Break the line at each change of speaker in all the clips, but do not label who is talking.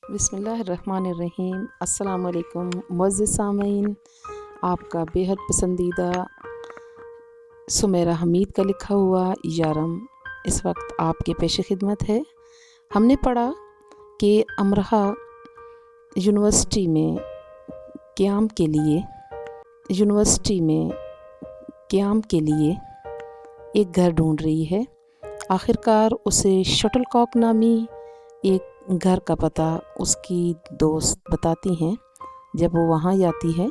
बिस्मिल्लाहिर्रहमानिर्रहीम। अस्सलाम वालेकुम मुअज़्ज़िज़ सामीन। आपका बेहद पसंदीदा सुमेरा हमीद का लिखा हुआ यारम इस वक्त आपके पेश खिदमत है। हमने पढ़ा कि अमरोहा यूनिवर्सिटी में क़याम के लिए एक घर ढूंढ रही है। आखिरकार उसे शटलकॉक नामी एक घर का पता उसकी दोस्त बताती हैं। जब वो वहाँ जाती है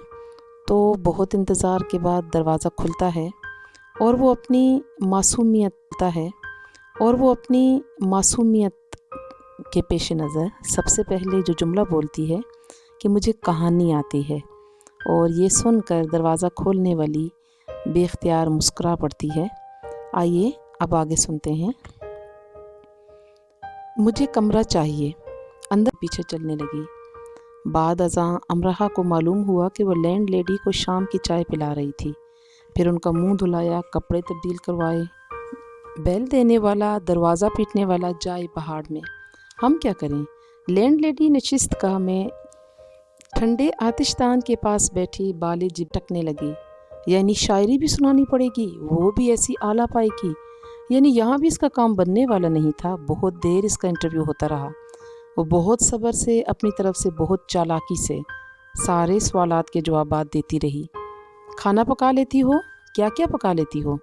तो बहुत इंतज़ार के बाद दरवाज़ा खुलता है और वो अपनी मासूमियत के पेश नज़र सबसे पहले जो जुमला बोलती है कि मुझे कहानी आती है, और ये सुनकर दरवाज़ा खोलने वाली बेख्तियार मुस्कुरा पड़ती है। आइए अब आगे सुनते हैं। मुझे कमरा चाहिए, अंदर पीछे चलने लगी। बाद अज़ां अमरोहा को मालूम हुआ कि वो लैंड लेडी को शाम की चाय पिला रही थी। फिर उनका मुंह धुलाया, कपड़े तब्दील करवाए। बैल देने वाला, दरवाज़ा पीटने वाला जाए पहाड़ में। हम क्या करें? लैंड लेडी नशिस्त गाह में ठंडे आतिशदान के पास बैठी बाले झटकने लगी। यानी शायरी भी सुनानी पड़ेगी, वो भी ऐसी आला पाई की। यानी यहाँ भी इसका काम बनने वाला नहीं था। बहुत देर इसका इंटरव्यू होता रहा। वो बहुत सब्र से, अपनी तरफ से बहुत चालाकी से सारे सवालात के जवाबात देती रही। खाना पका लेती हो? क्या क्या पका लेती हो?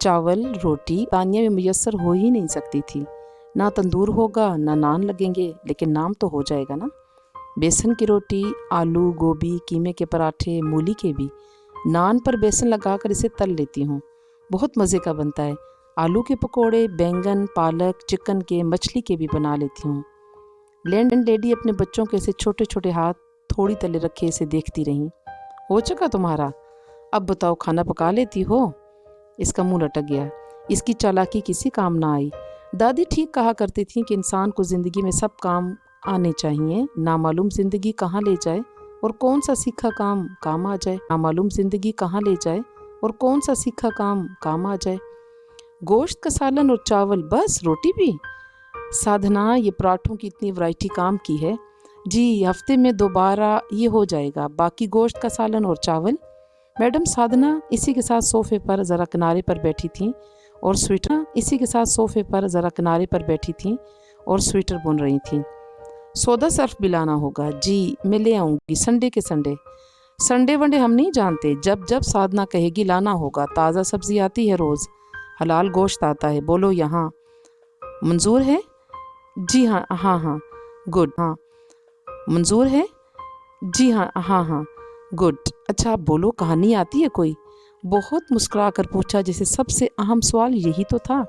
चावल रोटी तानिया में मुयस्सर हो ही नहीं सकती थी। ना तंदूर होगा ना नान लगेंगे, लेकिन नाम तो हो जाएगा ना। बेसन की रोटी, आलू गोभी कीमे के पराठे, मूली के भी। नान पर बेसन लगाकर इसे तल लेती हूँ, बहुत मज़े का बनता है। आलू के पकोड़े, बैंगन, पालक, चिकन के, मछली के भी बना लेती हूँ। लैंड लेडी अपने बच्चों के से छोटे छोटे हाथ थोड़ी तले रखे इसे देखती रहीं। हो चुका तुम्हारा? अब बताओ, खाना पका लेती हो? इसका मुंह लटक गया। इसकी चालाकी किसी काम ना आई। दादी ठीक कहा करती थी कि इंसान को ज़िंदगी में सब काम आने चाहिए। नामालूम ज़िंदगी कहाँ ले जाए और कौन सा सीखा काम काम आ जाए। नामालूम ज़िंदगी कहाँ ले जाए और कौन सा सीखा काम काम आ जाए। गोश्त का सालन और चावल, बस रोटी भी? साधना, ये पराठों की इतनी वैरायटी काम की है जी, हफ्ते में 2 बार ये हो जाएगा। बाकी गोश्त का सालन और चावल। मैडम साधना इसी के साथ सोफ़े पर ज़रा किनारे पर बैठी थीं और स्वेटर बुन रही थीं। सौदा सर्फ भी लाना होगा जी, मैं ले आऊँगी संडे के संडे। संडे वनडे हम नहीं जानते, जब जब साधना कहेगी लाना होगा। ताज़ा सब्ज़ी आती है रोज़, हलाल गोश्त आता है। बोलो यहाँ मंजूर है? जी हाँ, हाँ गुड। हाँ मंजूर है? जी हाँ गुड। अच्छा आप बोलो, कहानी आती है कोई? बहुत मुस्कुरा कर पूछा, जैसे सबसे अहम सवाल यही तो था।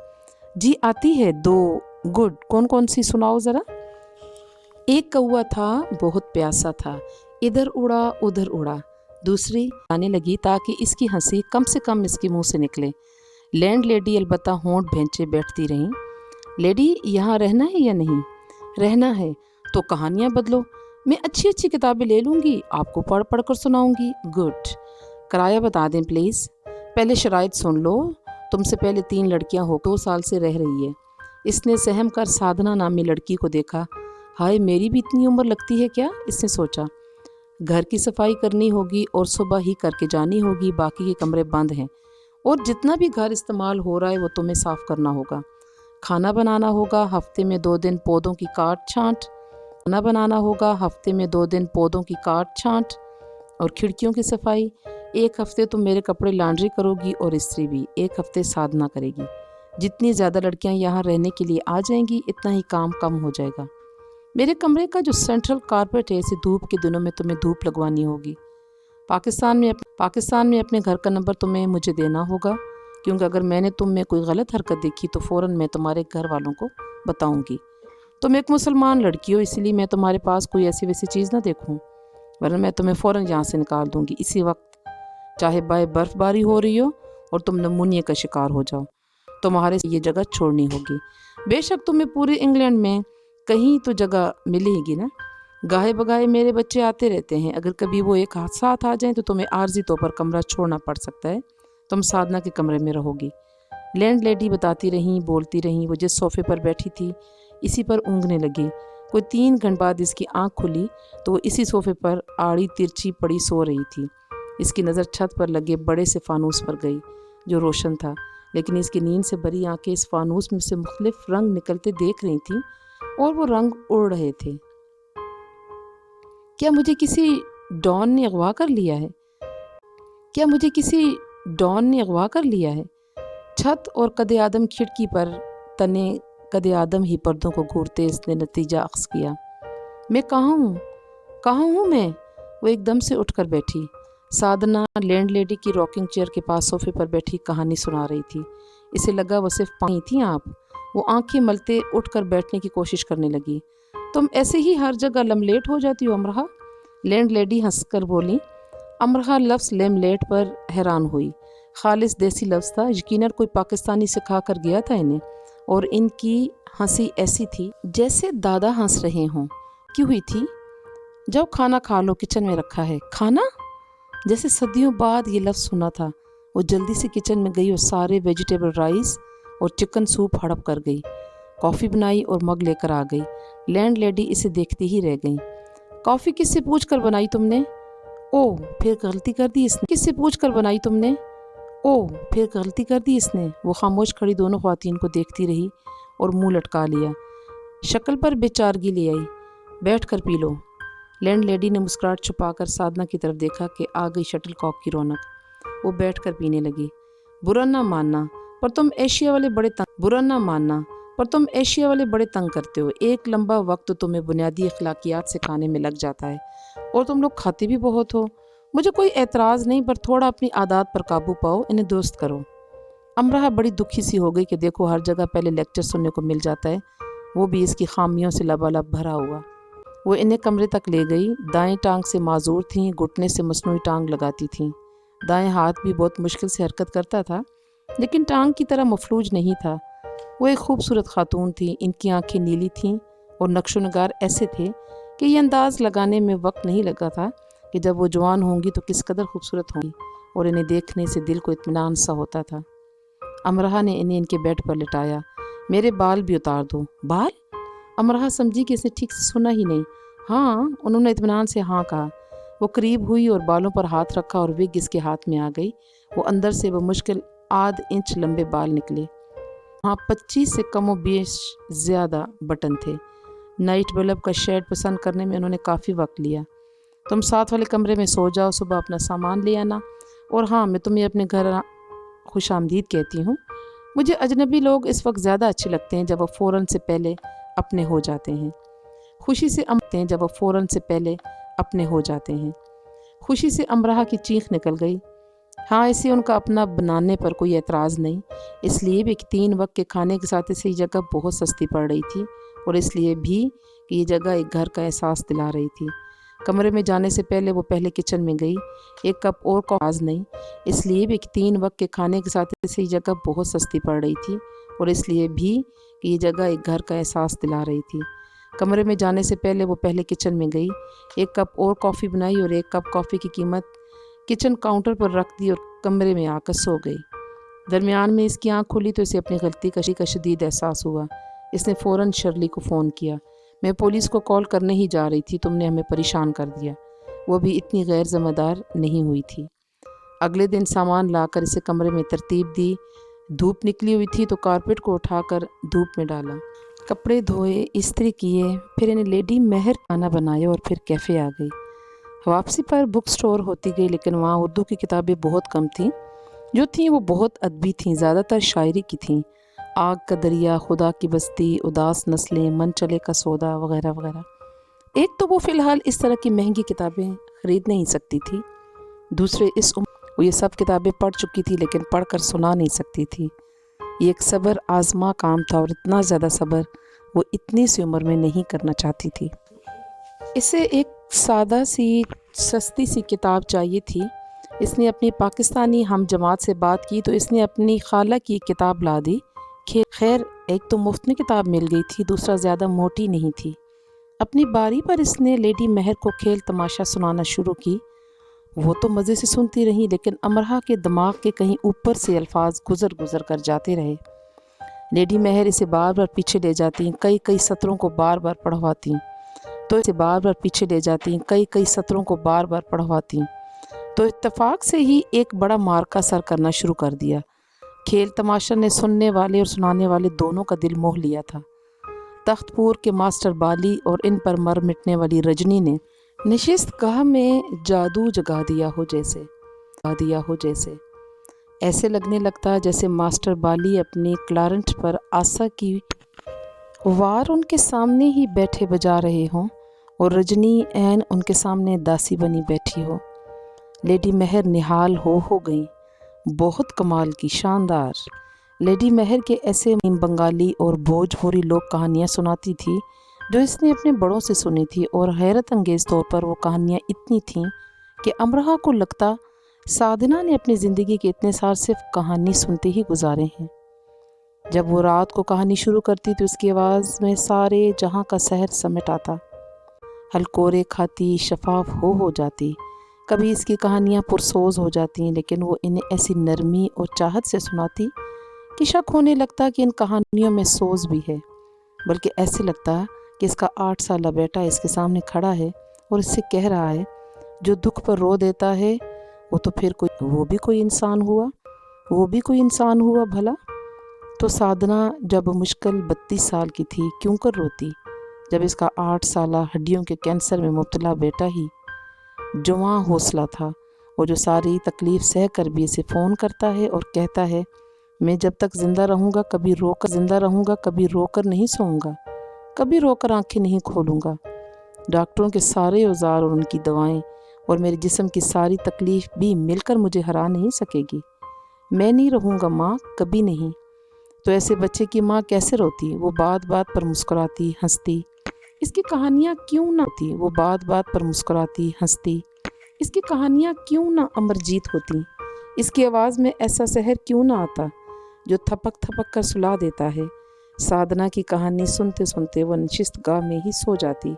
जी आती है 2। गुड, कौन कौन सी सुनाओ ज़रा। एक कौवा था, बहुत प्यासा था, इधर उड़ा उधर उड़ा। दूसरी आने लगी ताकि इसकी हंसी कम से कम इसके मुंह से निकले। लैंड लेडी अलबत्ता होंठ भैंचे बैठती रहीं। लेडी यहाँ रहना है या नहीं? रहना है तो कहानियाँ बदलो। मैं अच्छी अच्छी किताबें ले लूँगी, आपको पढ़ पढ़ कर सुनाऊँगी। गुड। किराया बता दें प्लीज़। पहले शराइत सुन लो। तुमसे पहले 3 लड़कियाँ हो 2 साल से रह रही है। इसने सहम कर साधना नामी लड़की को देखा। हाय, मेरी भी इतनी उम्र लगती है क्या? इसने सोचा। घर की सफाई करनी होगी और सुबह ही करके जानी होगी। बाकी के कमरे बंद हैं और जितना भी घर इस्तेमाल हो रहा है वो तुम्हें साफ़ करना होगा। खाना बनाना होगा, हफ्ते में 2 दिन पौधों की काट छांट और खिड़कियों की सफाई। एक हफ्ते तुम मेरे कपड़े लॉन्ड्री करोगी और इस्त्री भी। एक हफ्ते साधना करेगी। जितनी ज़्यादा लड़कियां यहाँ रहने के लिए आ जाएंगी, इतना ही काम कम हो जाएगा। मेरे कमरे का जो सेंट्रल कारपेट है, इसे धूप के दिनों में तुम्हें धूप लगवानी होगी। पाकिस्तान में अपने घर का नंबर तुम्हें मुझे देना होगा, क्योंकि अगर मैंने तुम में कोई गलत हरकत देखी तो फ़ौरन मैं तुम्हारे घर वालों को बताऊंगी। तुम एक मुसलमान लड़की हो, इसलिए मैं तुम्हारे पास कोई ऐसी वैसी चीज़ ना देखूं, वरना मैं तुम्हें फ़ौरन यहाँ से निकाल दूंगी इसी वक्त। चाहे बर्फ़बारी हो रही हो और तुम नमूनिया का शिकार हो जाओ, तुम्हारे ये जगह छोड़नी होगी। बेशक तुम्हें पूरे इंग्लैंड में कहीं तो जगह मिलेगी ना। गाहे बगाहे मेरे बच्चे आते रहते हैं, अगर कभी वो एक साथ आ जाएं तो तुम्हें आर्जी तौर पर कमरा छोड़ना पड़ सकता है। तुम साधना के कमरे में रहोगी। लैंड लेडी बताती रहीं, बोलती रहीं। वो जिस सोफ़े पर बैठी थी इसी पर ऊँघने लगी। کوئی 3 گھنٹے بعد اس کی آنکھ کھلی تو وہ اسی صوفے پر آڑی ترچی پڑی سو رہی تھی۔ اس کی نظر چھت پر لگے بڑے سے فانوس پر گئی جو روشن تھا، لیکن اس کی نیند سے بھری آنکھیں اس فانوس میں سے مختلف رنگ نکلتے دیکھ رہی تھیں اور وہ رنگ اڑ رہے تھے۔ کیا مجھے کسی ڈان نے اغوا کر لیا ہے؟ کیا مجھے کسی ڈان نے اغوا کر لیا ہے؟ چھت اور قد آدم کھڑکی پر تنے قد آدم ہی پردوں کو گھورتے اس نے نتیجہ اخذ کیا۔ میں کہاں ہوں؟ کہاں ہوں میں؟ وہ ایک دم سے اٹھ کر بیٹھی۔ سادنا لینڈ لیڈی کی راکنگ چیئر کے پاس صوفے پر بیٹھی کہانی سنا رہی تھی۔ اسے لگا وہ صرف پانی تھی آپ۔ وہ آنکھیں ملتے اٹھ کر بیٹھنے کی کوشش کرنے لگی۔ تم ایسے ہی ہر جگہ لملیٹ ہو جاتی ہو امرہا؟ لینڈ لیڈی ہنس کر بولی۔ امرہا لفظ لیملیٹ پر حیران ہوئی۔ خالص دیسی لفظ تھا، یقیناً کوئی پاکستانی سکھا کر گیا تھا انہیں، اور ان کی ہنسی ایسی تھی جیسے دادا ہنس رہے ہوں۔ کی ہوئی تھی؟ جاؤ کھانا کھا لو، کچن میں رکھا ہے۔ کھانا؟ جیسے صدیوں بعد یہ لفظ سنا تھا۔ وہ جلدی سے کچن میں گئی اور سارے ویجیٹیبل رائس اور چکن سوپ ہڑپ کر گئی۔ کافی بنائی اور مگ لے کر آ گئی۔ لینڈ لیڈی اسے دیکھتی ہی رہ گئی۔ کافی کس سے پوچھ کر بنائی تم نے؟ او پھر غلطی کر دی اس نے۔ کس سے پوچھ کر بنائی تم نے؟ او پھر غلطی کر دی اس نے۔ وہ خاموش کھڑی دونوں خواتین کو دیکھتی رہی اور منہ لٹکا لیا۔ شکل پر بے چارگی لے آئی۔ بیٹھ کر پی لو۔ لینڈ لیڈی نے مسکراہٹ چھپا کر سادنا کی طرف دیکھا کہ آ گئی شٹل کاک کی رونق۔ وہ بیٹھ کر پینے لگی۔ برا نہ ماننا پر تم ایشیا والے بڑے تنگ کرتے ہو۔ ایک لمبا وقت تمہیں بنیادی اخلاقیات سکھانے میں لگ جاتا ہے اور تم لوگ کھاتے بھی بہت ہو۔ مجھے کوئی اعتراض نہیں، پر تھوڑا اپنی عادات پر قابو پاؤ، انہیں درست کرو۔ امرہا بڑی دکھی سی ہو گئی کہ دیکھو ہر جگہ پہلے لیکچر سننے کو مل جاتا ہے، وہ بھی اس کی خامیوں سے لبالب بھرا ہوا۔ وہ انہیں کمرے تک لے گئی۔ دائیں ٹانگ سے معذور تھیں، گھٹنے سے مصنوعی ٹانگ لگاتی تھیں۔ دائیں ہاتھ بھی بہت مشکل سے حرکت کرتا تھا، لیکن ٹانگ کی طرح مفلوج نہیں تھا۔ وہ ایک خوبصورت خاتون تھی۔ ان کی آنکھیں نیلی تھیں اور نقش و نگار ایسے تھے کہ یہ انداز لگانے میں وقت نہیں لگا تھا کہ جب وہ جوان ہوں گی تو کس قدر خوبصورت ہوں گی، اور انہیں دیکھنے سے دل کو اطمینان سا ہوتا تھا۔ امرہا نے انہیں ان کے بیڈ پر لٹایا۔ میرے بال بھی اتار دو۔ بال؟ امرہا سمجھی کہ اس نے ٹھیک سے سنا ہی نہیں۔ ہاں، انہوں نے اطمینان سے ہاں کہا۔ وہ قریب ہوئی اور بالوں پر ہاتھ رکھا اور وگ اس کے ہاتھ میں آ گئی۔ وہ اندر سے وہ مشکل آدھ انچ لمبے بال نکلے۔ ہاں 25 سے کم و بیش زیادہ بٹن تھے۔ نائٹ بلب کا شیڈ پسند کرنے میں انہوں نے کافی وقت لیا۔ تم ساتھ والے کمرے میں سو جاؤ، صبح اپنا سامان لے آنا، اور ہاں میں تمہیں اپنے گھر خوش آمدید کہتی ہوں۔ مجھے اجنبی لوگ اس وقت زیادہ اچھے لگتے ہیں جب وہ فوراً سے پہلے اپنے ہو جاتے ہیں۔ خوشی سے امرہا کی چیخ نکل گئی۔ ہاں اسے ان کا اپنا بنانے پر کوئی اعتراض نہیں، اس لیے بھی کہ 3 وقت کے کھانے کے ساتھ اسے یہ جگہ بہت سستی پڑ رہی تھی، اور اس لیے بھی کہ یہ جگہ ایک گھر کا احساس دلا رہی تھی۔ کمرے میں جانے سے پہلے وہ پہلے کچن میں گئی۔ ایک کپ اور کافی نہیں، اس لیے بھی کہ 3 وقت کے کھانے کے ساتھ اسے یہ جگہ بہت سستی پڑ رہی تھی، اور اس لیے بھی کہ یہ جگہ ایک گھر کا احساس دلا رہی تھی۔ کمرے میں جانے سے پہلے وہ پہلے کچن میں گئی۔ ایک کپ اور کافی بنائی اور 1 کپ کافی کی قیمت کچن کاؤنٹر پر رکھ دی اور کمرے میں آ کر سو گئی۔ درمیان میں اس کی آنکھ کھلی تو اسے اپنی غلطی کا شدید احساس ہوا۔ اس نے فوراً شرلی کو فون کیا۔ میں پولیس کو کال کرنے ہی جا رہی تھی، تم نے ہمیں پریشان کر دیا۔ وہ بھی اتنی غیر ذمہ دار نہیں ہوئی تھی۔ اگلے دن سامان لا کر اسے کمرے میں ترتیب دی۔ دھوپ نکلی ہوئی تھی تو کارپیٹ کو اٹھا کر دھوپ میں ڈالا۔ کپڑے دھوئے، استری کیے، پھر انہیں لیڈی مہر کھانا بنایا اور پھر کیفے آ گئی۔ واپسی پر بک سٹور ہوتی گئی، لیکن وہاں اردو کی کتابیں بہت کم تھیں۔ جو تھیں وہ بہت ادبی تھیں، زیادہ تر شاعری کی تھیں۔ آگ کا دریا، خدا کی بستی، اداس نسلیں، من چلے کا سودا وغیرہ وغیرہ۔ ایک تو وہ فی الحال اس طرح کی مہنگی کتابیں خرید نہیں سکتی تھی، دوسرے اس عمر وہ یہ سب کتابیں پڑھ چکی تھی لیکن پڑھ کر سنا نہیں سکتی تھی۔ یہ ایک صبر آزما کام تھا، اور اتنا زیادہ صبر وہ اتنی سی عمر میں نہیں کرنا چاہتی تھی۔ اسے ایک سادہ سی سستی سی کتاب چاہیے تھی۔ اس نے اپنی پاکستانی ہم جماعت سے بات کی تو اس نے اپنی خالہ کی ایک کتاب لا دی۔ خیر ایک تو مفت میں کتاب مل گئی تھی، دوسرا زیادہ موٹی نہیں تھی۔ اپنی باری پر اس نے لیڈی مہر کو کھیل تماشا سنانا شروع کی۔ وہ تو مزے سے سنتی رہی، لیکن امرہا کے دماغ کے کہیں اوپر سے الفاظ گزر کر جاتے رہے۔ लेडी मेहर इसे बार बार पीछे ले जाती, कई कई सत्रों को बार बार पढ़वाती, तो इसे बार बार पीछे ले जाती, कई कई सत्रों को बार बार पढ़वाती। तो इत्तेफाक से ही एक बड़ा मार्का सर करना शुरू कर दिया। खेल तमाशा ने सुनने वाले और सुनाने वाले दोनों का दिल मोह लिया था। तख्तपुर के मास्टर बाली और इन पर मर मिटने वाली रजनी ने नशिस्त गाह में जादू जगा दिया हो जैसे ऐसे लगने लगता जैसे मास्टर बाली अपने क्लारंट पर आशा की वार उनके सामने ही बैठे बजा रहे हों और रजनी ऐन उनके सामने दासी बनी बैठी हो। लेडी मेहर निहाल हो गई। बहुत कमाल की, शानदार। लेडी मेहर के ऐसे बंगाली और भोजपुरी लोक कहानियाँ सुनाती थी जो इसने अपने बड़ों से सुनी थी, और हैरत अंगेज़ तौर पर वो कहानियाँ इतनी थीं कि अमरहा को लगता साधना ने अपनी ज़िंदगी के इतने साल सिर्फ कहानी सुनते ही गुजारे हैं। जब वो रात को कहानी शुरू करती तो उसकी आवाज़ में सारे जहाँ का सहर समेट आता। हलकोरे खाती, शफाफ हो जाती। कभी इसकी कहानियाँ पुरसोज हो जाती, लेकिन वो इन्हें ऐसी नरमी और चाहत से सुनाती कि शक होने लगता कि इन कहानियों में सोज भी है, बल्कि ऐसे लगता कि इसका 8 साला बेटा इसके सामने खड़ा है और इससे कह रहा है, जो दुख पर रो देता है वो भी कोई इंसान हुआ भला। तो साधना जब मुश्किल 32 साल की थी, क्यों कर रोती, जब इसका 8 साला हड्डियों के कैंसर में मुब्तला बेटा ही जुवां हौसला था, और जो सारी तकलीफ़ सह कर भी इसे फ़ोन करता है और कहता है, मैं जब तक ज़िंदा रहूँगा कभी रोकर नहीं सोऊंगा, कभी रोकर आंखें नहीं खोलूँगा। डॉक्टरों के सारे औजार और उनकी दवाएं और मेरे जिस्म की सारी तकलीफ़ भी मिलकर मुझे हरा नहीं सकेगी। मैं नहीं रहूँगा माँ, कभी नहीं। तो ऐसे बच्चे की माँ कैसे रोती? वो बात बात पर मुस्कुराती, हंसती। इसकी कहानियाँ क्यों ना होती? वो बात बात पर मुस्कुराती, हंसती। इसकी कहानियाँ क्यों ना अमरजीत होती? इसकी आवाज़ में ऐसा सहर क्यों ना आता जो थपक थपक कर सुला देता है? साधना की कहानी सुनते सुनते वो नशिस्त गाह में ही सो जाती,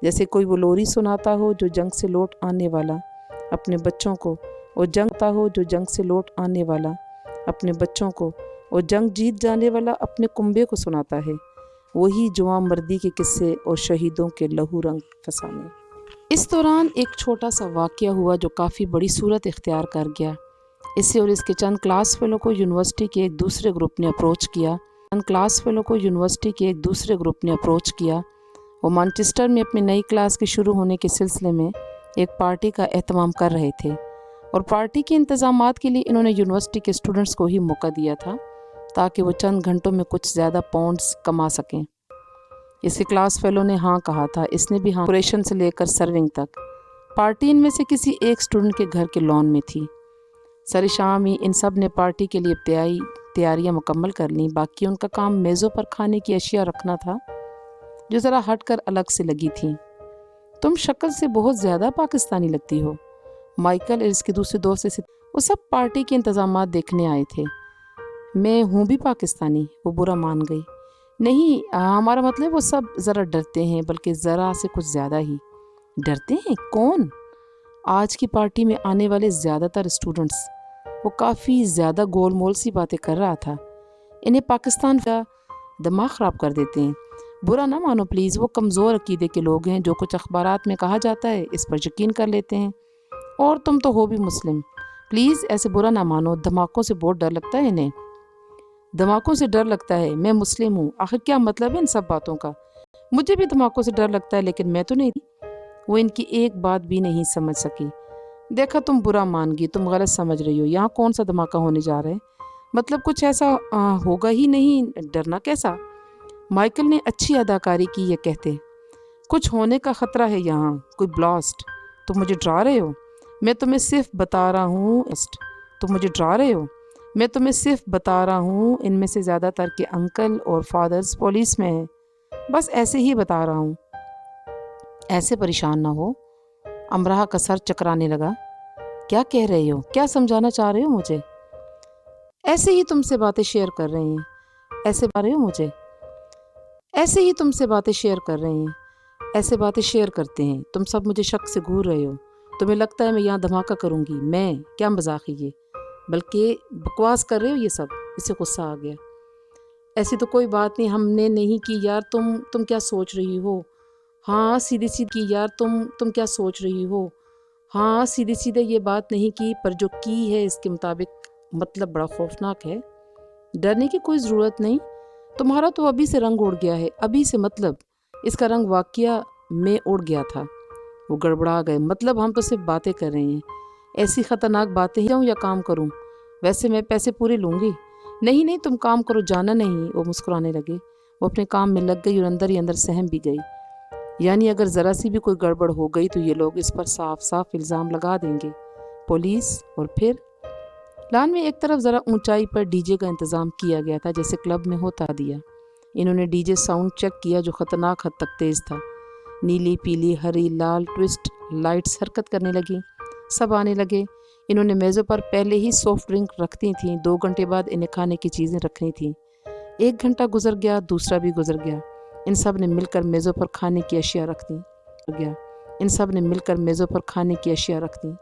जैसे कोई वो लोरी सुनाता हो जो जंग से लौट आने वाला अपने बच्चों को, और जंग जीत जाने वाला अपने कुंबे को सुनाता है, वही जुआं मर्दी के किस्से और शहीदों के लहू रंग फसाने। इस दौरान एक छोटा सा वाक़या हुआ जो काफ़ी बड़ी सूरत इख्तियार कर गया। इससे और इसके चंद क्लास फेलो को यूनिवर्सिटी के एक दूसरे ग्रुप ने अप्रोच किया। वो मैनचेस्टर में अपनी नई क्लास के शुरू होने के सिलसिले में एक पार्टी का एहतमाम कर रहे थे, और पार्टी के इंतज़ामात के लिए इन्होंने यूनिवर्सिटी के स्टूडेंट्स को ही मौका दिया था ताकि वो चंद घंटों में कुछ ज़्यादा पाउंड्स कमा सकें। इसे क्लास फेलो ने हाँ कहा था। इसने भी हाँ, डेकोरेशन से लेकर सर्विंग तक। पार्टी इनमें से किसी एक स्टूडेंट के घर के लॉन में थी। सारी शाम ही इन सब ने पार्टी के लिए तैयारियां मुकम्मल कर लीं। बाकी उनका काम मेज़ों पर खाने की अशिया रखना था जो ज़रा हट कर अलग से लगी थी। तुम शक्ल से बहुत ज़्यादा पाकिस्तानी लगती हो। माइकल और इसके दूसरे दोस्त से वो सब पार्टी के इंतज़ामात देखने आए थे। मैं हूँ भी पाकिस्तानी, वो बुरा मान गई। नहीं, हमारा मतलब वो सब ज़रा डरते हैं, बल्कि ज़रा से कुछ ज़्यादा ही डरते हैं। कौन? आज की पार्टी में आने वाले ज़्यादातर स्टूडेंट्स। वो काफ़ी ज़्यादा गोल मोल सी बातें कर रहा था। इन्हें पाकिस्तान का दिमाग ख़राब कर देते हैं। बुरा ना मानो प्लीज़, वो कमज़ोर अकीदे के लोग हैं। जो कुछ अखबारात में कहा जाता है इस पर यकीन कर लेते हैं, और तुम तो हो भी मुस्लिम। प्लीज़ ऐसे बुरा ना मानो। धमाकों से बहुत डर लगता है इन्हें, धमाकों से डर लगता है। मैं मुस्लिम हूँ, आखिर क्या मतलब है इन सब बातों का? मुझे भी धमाकों से डर लगता है, लेकिन मैं तो नहीं। वो इनकी एक बात भी नहीं समझ सकी। देखा, तुम बुरा मान गई, तुम गलत समझ रही हो। यहाँ कौन सा धमाका होने जा रहा है? मतलब कुछ ऐसा होगा ही नहीं, डरना कैसा? माइकल ने अच्छी अदाकारी की ये कहते, कुछ होने का ख़तरा है यहाँ, कोई ब्लास्ट। तुम मुझे डरा रहे हो? मैं तुम्हें सिर्फ बता रहा हूँ इनमें से ज़्यादातर के अंकल और फादर्स पुलिस में हैं। बस ऐसे ही बता रहा हूँ। ऐसे परेशान ना हो। अमराह का सर चकराने लगा। क्या कह रहे हो? क्या समझाना चाह रहे हो मुझे? ऐसे ही तुमसे बातें शेयर कर रहे हैं। ऐसे बातें शेयर करते हैं। तुम सब मुझे शक से घूर रहे हो। तुम्हें लगता है मैं यहाँ धमाका करूँगी? मैं क्या मजाक है ये, बल्कि बकवास कर रहे हो ये सब। इसे गुस्सा आ गया। ایسی تو کوئی بات نہیں ہم نے نہیں کی یار، تم کیا سوچ رہی ہو؟ ہاں سیدھی سیدھی کی یار، تم کیا سوچ رہی ہو؟ ہاں سیدھی سیدھے یہ بات نہیں کی، پر جو کی ہے اس کے مطابق مطلب بڑا خوفناک ہے۔ ڈرنے کی کوئی ضرورت نہیں، تمہارا تو ابھی سے رنگ اڑ گیا ہے، ابھی سے مطلب اس کا رنگ واقعہ میں اڑ گیا تھا۔ وہ گڑبڑا گئے، مطلب ہم تو صرف باتیں کر رہے ہیں، ایسی خطرناک باتیں ہی جاؤں یا کام کروں؟ ویسے میں پیسے پورے لوں گی۔ نہیں تم کام کرو، جانا نہیں۔ وہ مسکرانے لگے، وہ اپنے کام میں لگ گئی اور اندر ہی اندر سہم بھی گئی، یعنی اگر ذرا سی بھی کوئی گڑبڑ ہو گئی تو یہ لوگ اس پر صاف صاف الزام لگا دیں گے، پولیس۔ اور پھر لان میں ایک طرف ذرا اونچائی پر ڈی جے کا انتظام کیا گیا تھا جیسے کلب میں ہوتا دیا۔ انہوں نے ڈی جے ساؤنڈ چیک کیا جو خطرناک حد تک تیز تھا۔ نیلی پیلی ہری لال ٹوسٹ لائٹس حرکت کرنے لگیں، سب آنے لگے۔ انہوں نے میزوں پر پہلے ہی سافٹ ڈرنک رکھتی تھیں، 2 گھنٹے بعد انہیں کھانے کی چیزیں رکھنی تھیں۔ 1 گھنٹہ گزر گیا، دوسرا بھی گزر گیا، ان سب نے مل کر میزوں پر کھانے کی اشیاء رکھ دیں۔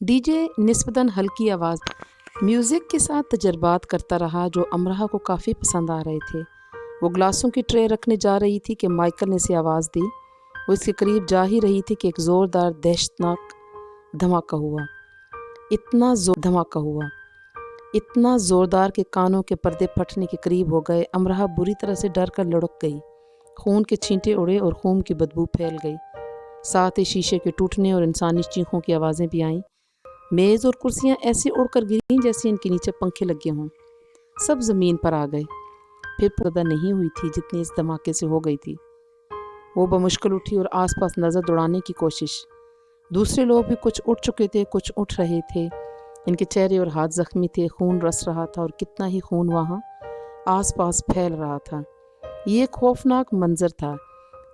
ڈی جے نسبتاً ہلکی آواز میوزک کے ساتھ تجربات کرتا رہا جو امرہ کو کافی پسند آ رہے تھے۔ وہ گلاسوں کی ٹرے رکھنے جا رہی تھی کہ مائیکل نے اسے آواز دی۔ وہ اس کے قریب جا ہی رہی تھی کہ ایک زوردار دہشتناک دھماکہ ہوا، اتنا زوردار کہ کانوں کے پردے پھٹنے کے قریب ہو گئے۔ امرہ بری طرح سے ڈر کر لڑک گئی، خون کے چھینٹے اڑے اور خون کی بدبو پھیل گئی، ساتھ ہی شیشے کے ٹوٹنے اور انسانی چیخوں کی آوازیں بھی آئیں۔ میز اور کرسیاں ایسے اڑ کر گریں جیسے ان کے نیچے پنکھے لگے ہوں، سب زمین پر آ گئے۔ پھر پردہ نہیں ہوئی تھی جتنی اس دھماکے سے ہو گئی تھی۔ وہ بمشکل اٹھی اور آس پاس نظر دوڑانے کی کوشش۔ دوسرے لوگ بھی کچھ اٹھ چکے تھے، کچھ اٹھ رہے تھے، ان کے چہرے اور ہاتھ زخمی تھے، خون رس رہا تھا اور کتنا ہی خون وہاں آس پاس پھیل رہا تھا۔ یہ ایک خوفناک منظر تھا،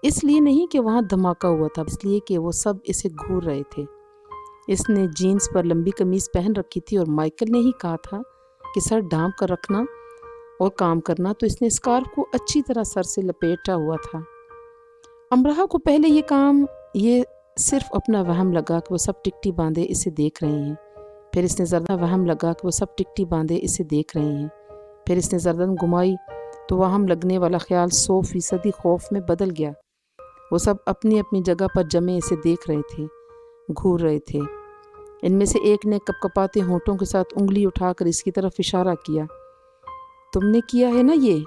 اس لیے نہیں کہ وہاں دھماکہ ہوا تھا، اس لیے کہ وہ سب اسے گھور رہے تھے۔ اس نے جینز پر لمبی قمیض پہن رکھی تھی اور مائیکل نے ہی کہا تھا کہ سر ڈھانپ کر رکھنا اور کام کرنا، تو اس نے اسکارف کو اچھی طرح سر سے لپیٹا ہوا تھا۔ امرہ کو پہلے یہ صرف اپنا وہم لگا کہ وہ سب ٹکٹی باندھے اسے دیکھ رہے ہیں۔ پھر اس نے زردن گھمائی تو وہم لگنے والا خیال 100% خوف میں بدل گیا۔ وہ سب اپنی اپنی جگہ پر جمے اسے دیکھ رہے تھے، گھور رہے تھے۔ ان میں سے ایک نے کپکپاتے ہونٹوں کے ساتھ انگلی اٹھا کر اس کی طرف اشارہ کیا۔ تم نے کیا ہے نا یہ؟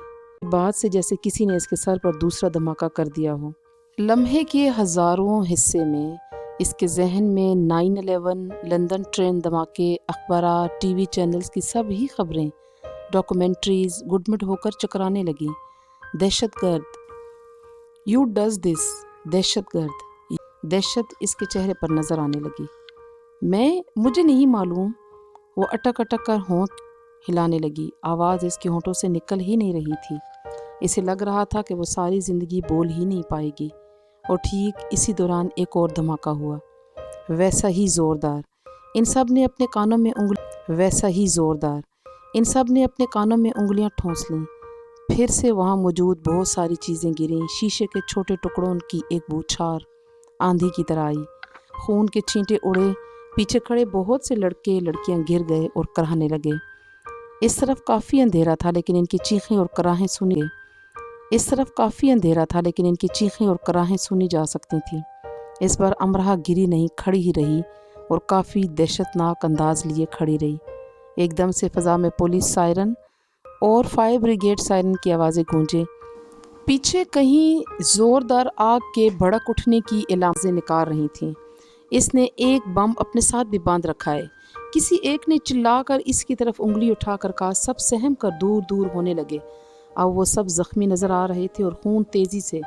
بات سے جیسے کسی نے اس کے سر پر دوسرا دھماکہ کر دیا ہو۔ لمحے کے ہزاروں حصے میں اس کے ذہن میں 9/11 لندن ٹرین دھماکے، اخبارات، ٹی وی چینلز کی سب ہی خبریں، ڈاکومنٹریز گڈمٹ ہو کر چکرانے لگیں۔ دہشت گرد، یو ڈز دس، دہشت گرد، دہشت اس کے چہرے پر نظر آنے لگی۔ مجھے نہیں معلوم۔ وہ اٹک اٹک کر ہونٹ ہلانے لگی، آواز اس کے ہونٹوں سے نکل ہی نہیں رہی تھی۔ اسے لگ رہا تھا کہ وہ ساری زندگی بول ہی نہیں پائے گی۔ اور ٹھیک اسی دوران ایک اور دھماکہ ہوا، ویسا ہی زوردار۔ ان سب نے اپنے کانوں میں انگلیاں ٹھونس لیں۔ پھر سے وہاں موجود بہت ساری چیزیں گریں، شیشے کے چھوٹے ٹکڑوں کی ایک بوچھار آندھی کی طرح آئی، خون کے چھینٹے اڑے، پیچھے کھڑے بہت سے لڑکے لڑکیاں گر گئے اور کراہنے لگے۔ اس طرف کافی اندھیرا تھا لیکن ان کی چیخیں اور کراہیں سنی جا سکتی تھیں۔ اس بار امرہ گری نہیں، کھڑی ہی رہی اور کافی دہشتناک انداز لیے کھڑی رہی۔ ایک دم سے فضا میں پولیس سائرن اور فائر بریگیڈ سائرن کی آوازیں گونجیں۔ پیچھے کہیں زوردار آگ کے بھڑک اٹھنے کی علامتیں نکال رہی تھیں۔ اس نے ایک بم اپنے ساتھ بھی باندھ رکھا ہے، کسی ایک نے چلا کر اس کی طرف انگلی اٹھا کر کہا۔ سب سہم کر دور دور ہونے لگے۔ اب وہ سب زخمی نظر آ رہے تھے اور خون تیزی سے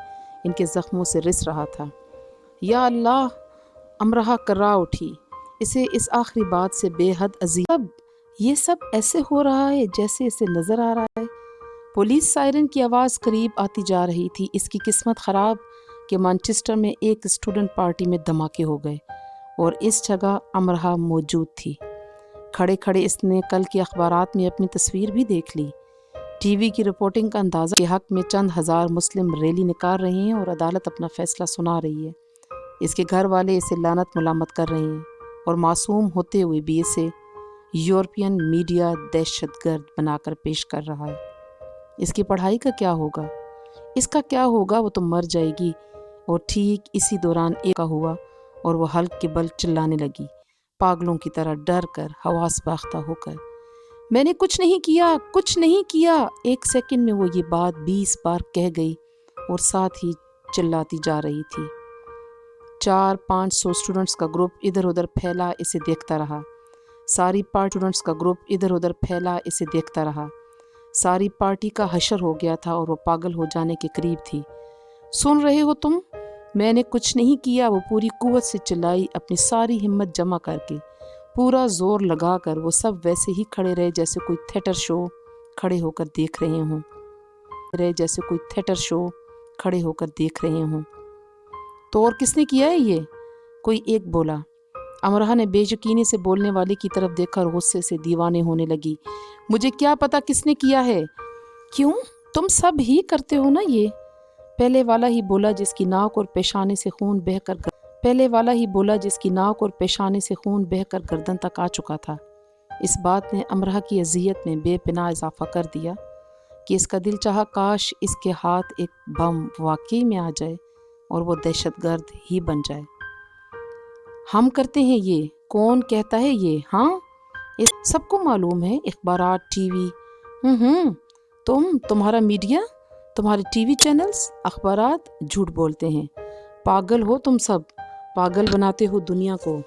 ان کے زخموں سے رس رہا تھا۔ یا اللہ! امرہ کرا اٹھی، اسے اس آخری بات سے بے حد یہ سب ایسے ہو رہا ہے جیسے اسے نظر آ رہا ہے۔ پولیس سائرن کی آواز قریب آتی جا رہی تھی۔ اس کی قسمت خراب کہ مانچسٹر میں ایک اسٹوڈنٹ پارٹی میں دھماکے ہو گئے اور اس جگہ امرہ موجود تھی۔ کھڑے کھڑے اس نے کل کے اخبارات میں اپنی تصویر بھی دیکھ لی۔ ٹی وی کی رپورٹنگ کا اندازہ کے حق میں چند ہزار مسلم ریلی نکال رہے ہیں اور عدالت اپنا فیصلہ سنا رہی ہے۔ اس کے گھر والے اسے لعنت ملامت کر رہے ہیں اور معصوم ہوتے ہوئے بھی اسے یورپین میڈیا دہشت گرد بنا کر پیش کر رہا ہے۔ اس کی پڑھائی کا کیا ہوگا؟ اس کا کیا ہوگا؟ وہ تو مر جائے گی۔ اور ٹھیک اسی دوران ایک کا ہوا اور وہ حلق کے بل چلانے لگی، پاگلوں کی طرح ڈر کر، حواس باختہ ہو کر۔ میں نے کچھ نہیں کیا، کچھ نہیں کیا۔ ایک سیکنڈ میں وہ یہ بات 20 بار کہہ گئی اور ساتھ ہی چلاتی جا رہی تھی۔ 400-500 اسٹوڈنٹس کا گروپ ادھر ادھر پھیلا اسے دیکھتا رہا۔ ساری پارٹی اسٹوڈنٹس کا گروپ ادھر ادھر پھیلا اسے دیکھتا رہا۔ ساری پارٹی کا حشر ہو گیا تھا اور وہ پاگل ہو جانے کے قریب تھی۔ سن رہے ہو تم؟ میں نے کچھ نہیں کیا، وہ پوری قوت سے چلائی، اپنی ساری ہمت جمع کر کے، پورا زور لگا کر۔ وہ سب ویسے ہی کھڑے رہے جیسے کوئی تھیٹر شو کھڑے ہو کر دیکھ رہے ہوں۔ تو اور کس نے کیا ہے یہ؟ کوئی ایک بولا۔ امرا نے بے یقینی سے بولنے والے کی طرف دیکھا اور غصے سے دیوانے ہونے لگی۔ مجھے کیا پتا کس نے کیا ہے؟ کیوں؟ تم سب ہی کرتے ہو نا یہ؟ پہلے والا ہی بولا جس کی ناک اور پیشانے سے خون بہہ کر گردن تک آ چکا تھا۔ اس بات نے امرا کی اذیت میں بے پناہ اضافہ کر دیا کہ اس کا دل چاہا کاش اس کے ہاتھ ایک بم واقعی میں آ جائے اور وہ دہشت گرد ہی بن جائے۔ ہم کرتے ہیں یہ؟ کون کہتا ہے یہ؟ ہاں، اس سب کو معلوم ہے، اخبارات، ٹی وی۔ تمہارا میڈیا، تمہارے ٹی وی چینلز، اخبارات جھوٹ بولتے ہیں۔ پاگل ہو تم سب، پاگل بناتے ہو دنیا کو۔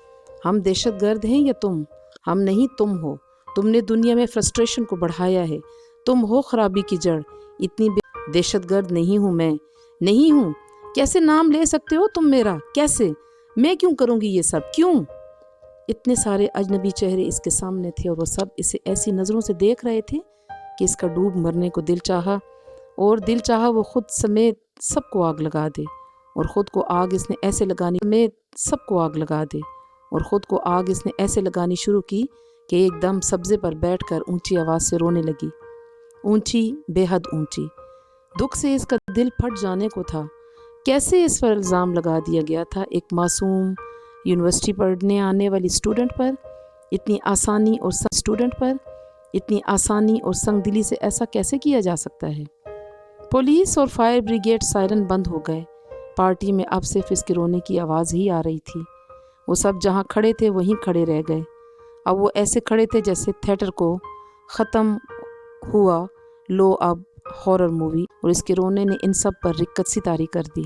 ہم دہشت گرد ہیں یا تم؟ ہم نہیں، تم ہو۔ تم نے دنیا میں فرسٹریشن کو بڑھایا ہے، تم ہو خرابی کی جڑ۔ اتنی دہشت گرد نہیں ہوں میں، نہیں ہوں۔ کیسے نام لے سکتے ہو تم میرا؟ کیسے؟ میں کیوں کروں گی یہ سب؟ کیوں؟ اتنے سارے اجنبی چہرے اس کے سامنے تھے اور وہ سب اسے ایسی نظروں سے دیکھ رہے تھے کہ اس کا ڈوب مرنے کو دل چاہا وہ خود سمیت سب کو آگ لگا دے۔ اور خود کو آگ اس نے ایسے لگانی شروع کی کہ ایک دم سبزے پر بیٹھ کر اونچی آواز سے رونے لگی، اونچی، بے حد اونچی۔ دکھ سے اس کا دل پھٹ جانے کو تھا۔ کیسے اس پر الزام لگا دیا گیا تھا؟ ایک معصوم یونیورسٹی پڑھنے آنے والی اسٹوڈنٹ پر اتنی آسانی اور سنگ دلی سے ایسا کیسے کیا جا سکتا ہے؟ پولیس اور فائر بریگیڈ سائرن بند ہو گئے۔ پارٹی میں اب صرف اس کے رونے کی آواز ہی آ رہی تھی۔ وہ سب جہاں کھڑے تھے وہیں کھڑے رہ گئے۔ اب وہ ایسے کھڑے تھے جیسے تھیٹر کو ختم ہوا لو اب ہارر مووی، اور اس کے رونے نے ان سب پر رکت سی طاری کر دی۔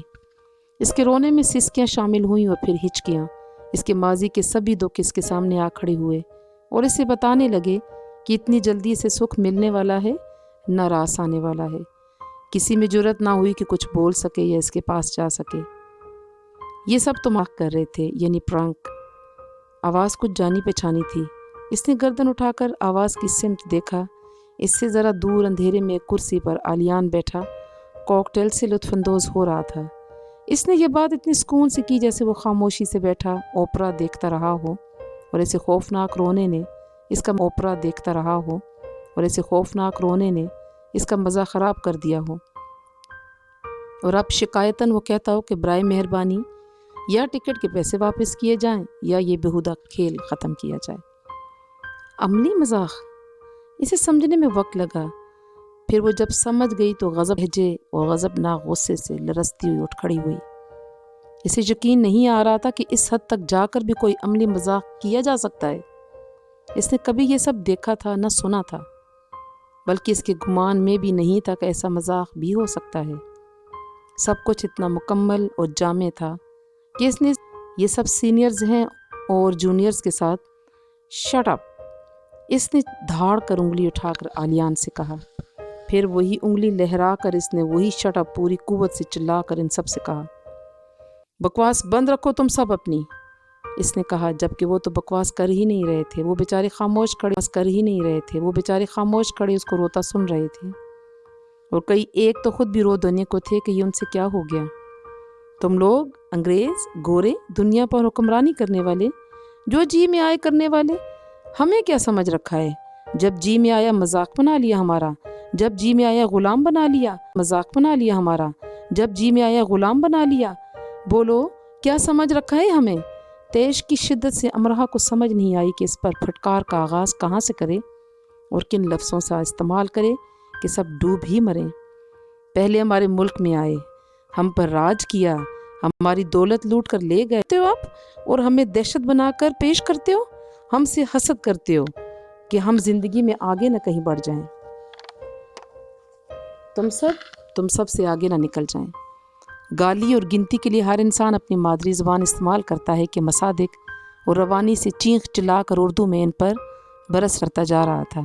اس کے رونے میں سسکیاں شامل ہوئیں اور پھر ہچکیاں۔ اس کے ماضی کے سبھی دکھ اس کے سامنے آ کھڑے ہوئے اور اسے بتانے لگے کہ اتنی جلدی اسے سکھ ملنے والا ہے، نہ راس آنے والا ہے۔ کسی میں جرت نہ ہوئی کہ کچھ بول سکے یا اس کے پاس جا سکے۔ یہ سب تم کر رہے تھے، یعنی پرانک۔ آواز کچھ جانی پہچانی تھی۔ اس نے گردن اٹھا کر آواز کی سمت دیکھا۔ اس سے ذرا دور اندھیرے میں ایک کرسی پر آلیان بیٹھا کوکٹیل سے لطف اندوز ہو رہا تھا۔ اس نے یہ بات اتنی سکون سے کی جیسے وہ خاموشی سے بیٹھا اوپرا دیکھتا رہا ہو، اور اسے خوفناک رونے نے اس کا مزہ خراب کر دیا ہو۔ اور اب شکایتاً وہ کہتا ہو کہ برائے مہربانی یا ٹکٹ کے پیسے واپس کیے جائیں یا یہ بےہودہ کھیل ختم کیا جائے۔ عملی مذاق؟ اسے سمجھنے میں وقت لگا۔ پھر وہ جب سمجھ گئی تو غضب بھیجے اور غضبناک غصے سے لرزتی ہوئی اٹھ کھڑی ہوئی۔ اسے یقین نہیں آ رہا تھا کہ اس حد تک جا کر بھی کوئی عملی مذاق کیا جا سکتا ہے۔ اس نے کبھی یہ سب دیکھا تھا نہ سنا تھا، بلکہ اس کے گمان میں بھی نہیں تھا کہ ایسا مذاق بھی ہو سکتا ہے۔ سب کچھ اتنا مکمل اور جامع تھا کہ اس نے یہ سب سینئرز ہیں اور جونیئرز کے ساتھ شٹ اپ، اس نے دھاڑ کر انگلی اٹھا کر آلیان سے کہا۔ پھر وہی انگلی لہرا کر اس نے وہی شٹ اپ پوری قوت سے چلا کر ان سب سے کہا۔ بکواس بند رکھو تم سب اپنی، اس نے کہا، جبکہ وہ تو بکواس کر ہی نہیں رہے تھے۔ وہ بیچارے خاموش کھڑے اس کو روتا سن رہے تھے، اور کئی ایک تو خود بھی رو دینے کو تھے کہ یہ ان سے کیا ہو گیا۔ تم لوگ انگریز، گورے، دنیا پر حکمرانی کرنے والے، جو جی میں آئے کرنے والے، ہمیں کیا سمجھ رکھا ہے؟ جب جی میں آیا مذاق بنا لیا ہمارا، جب جی میں آیا غلام بنا لیا، مذاق بنا لیا ہمارا، جب جی میں آیا غلام بنا لیا۔ بولو کیا سمجھ رکھا ہے ہمیں؟ تیش کی شدت سے امرا کو سمجھ نہیں آئی کہ اس پر پھٹکار کا آغاز کہاں سے کرے اور کن لفظوں سے استعمال کرے کہ سب ڈوب ہی مریں۔ پہلے ہمارے ملک میں آئے، ہم پر راج کیا، ہماری دولت لوٹ کر لے گئے ہو آپ، اور ہمیں دہشت بنا کر پیش کرتے ہو، ہم سے حسد کرتے ہو کہ ہم زندگی میں آگے نہ کہیں بڑھ جائیں، تم سب سے آگے نہ نکل جائیں۔ گالی اور گنتی کے لیے ہر انسان اپنی مادری زبان استعمال کرتا ہے کہ مصادق اور روانی سے چیخ چلا کر اردو میں ان پر برس کرتا جا رہا تھا۔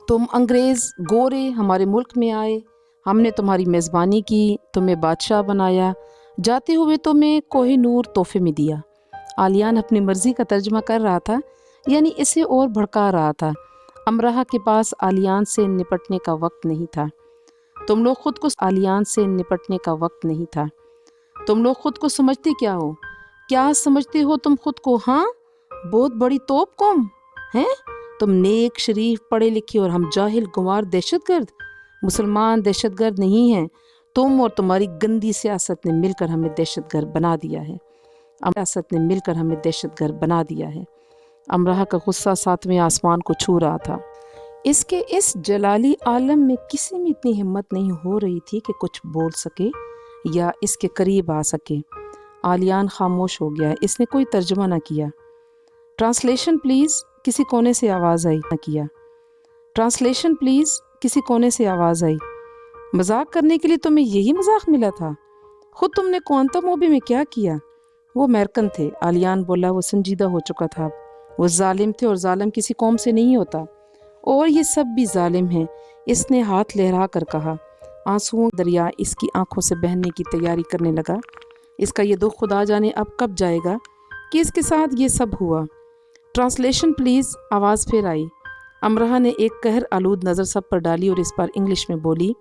تم انگریز گورے ہمارے ملک میں آئے، ہم نے تمہاری میزبانی کی، تمہیں بادشاہ بنایا، جاتے ہوئے تمہیں کوہ نور تحفے میں دیا۔ عالیان اپنی مرضی کا ترجمہ کر رہا تھا، یعنی اسے اور بھڑکا رہا تھا۔ امرا کے پاس عالیان سے نپٹنے کا وقت نہیں تھا۔ تم لوگ خود کو عالیان سے نپٹنے کا وقت نہیں تھا۔ تم لوگ خود کو سمجھتے کیا ہو؟ کیا سمجھتے ہو تم خود کو؟ ہاں، بہت بڑی توپ قوم ہیں تم، نیک شریف پڑھے لکھے، اور ہم جاہل گنوار دہشت گرد۔ مسلمان دہشت گرد نہیں ہیں، تم اور تمہاری گندی سیاست نے مل کر ہمیں دہشت گرد بنا دیا ہے۔ امرا کا غصہ ساتویں آسمان کو چھو رہا تھا۔ اس کے اس جلالی عالم میں کسی میں اتنی ہمت نہیں ہو رہی تھی کہ کچھ بول سکے یا اس کے قریب آ سکے۔ عالیان خاموش ہو گیا، اس نے کوئی ترجمہ نہ کیا۔ ٹرانسلیشن پلیز، کسی کونے سے آواز آئی۔ ٹرانسلیشن پلیز، کسی کونے سے آواز آئی۔ مذاق کرنے کے لیے تمہیں یہی مذاق ملا تھا؟ خود تم نے کوانتم میں کیا کیا؟ وہ امریکن تھے، عالیان بولا۔ وہ سنجیدہ ہو چکا تھا، وہ ظالم تھے، اور ظالم کسی قوم سے نہیں ہوتا، اور یہ سب بھی ظالم ہیں۔ اس نے ہاتھ لہرا کر کہا۔ آنسوؤں دریا اس کی آنکھوں سے بہنے کی تیاری کرنے لگا۔ اس کا یہ دکھ خدا جانے اب کب جائے گا کہ اس کے ساتھ یہ سب ہوا۔ ٹرانسلیشن پلیز، آواز پھر آئی۔ امرا نے ایک قہر آلود نظر سب پر ڈالی اور اس پر انگلش میں بولی،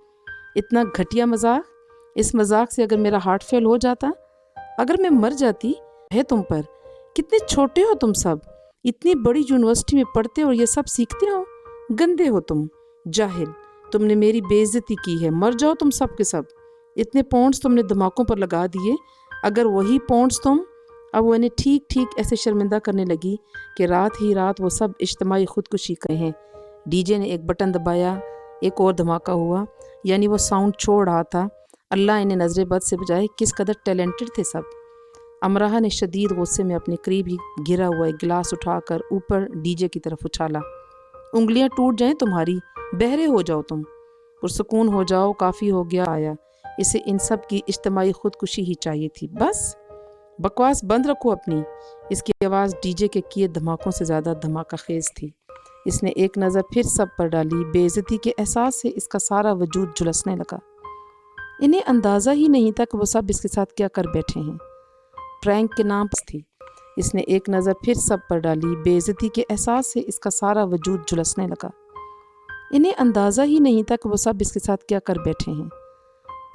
اتنا گھٹیا مذاق! اس مذاق سے اگر میرا ہارٹ فیل ہو جاتا، اگر میں مر جاتی ہے تم پر۔ کتنے چھوٹے ہو تم سب، اتنی بڑی یونیورسٹی میں پڑھتے اور یہ سب سیکھتے ہو۔ گندے ہو تم، جاہل، تم نے میری بے عزتی کی ہے، مر جاؤ تم سب کے سب۔ اتنے پاؤنڈز تم نے دھماکوں پر لگا دیے، اگر وہی پاؤنڈز تم۔ اب وہ انہیں ٹھیک ایسے شرمندہ کرنے لگی کہ رات ہی رات وہ سب اجتماعی خودکشی کرے ہیں۔ ڈی جے نے ایک بٹن دبایا، ایک اور دھماکہ ہوا، یعنی وہ ساؤنڈ چھوڑ رہا تھا۔ اللہ انہیں نظر بد سے بجائے، کس قدر ٹیلنٹڈ تھے سب۔ امرا نے شدید غصے میں اپنے قریب ہی گرا ہوا ایک گلاس اٹھا کر اوپر ڈی جے کی طرف اچھالا۔ انگلیاں ٹوٹ جائیں تمہاری، بہرے ہو جاؤ تم، پرسکون ہو جاؤ، کافی ہو گیا آیا۔ اسے ان سب کی اجتماعی خودکشی ہی چاہیے تھی، بس بکواس بند رکھو اپنی۔ اس کی آواز ڈی جے کے کیے دھماکوں سے زیادہ دھماکہ خیز تھی۔ اس نے ایک نظر پھر سب پر ڈالی، بے عزتی کے احساس سے اس کا سارا وجود جھلسنے لگا۔ انہیں اندازہ ہی نہیں تھا کہ وہ سب اس کے ساتھ کیا کر بیٹھے ہیں۔ فرینک کے نام پر تھی۔ اس نے ایک نظر پھر سب پر ڈالی، بے عزتی کے احساس سے اس کا سارا وجود جھلسنے لگا۔ انہیں اندازہ ہی نہیں تھا کہ وہ سب اس کے ساتھ کیا کر بیٹھے ہیں۔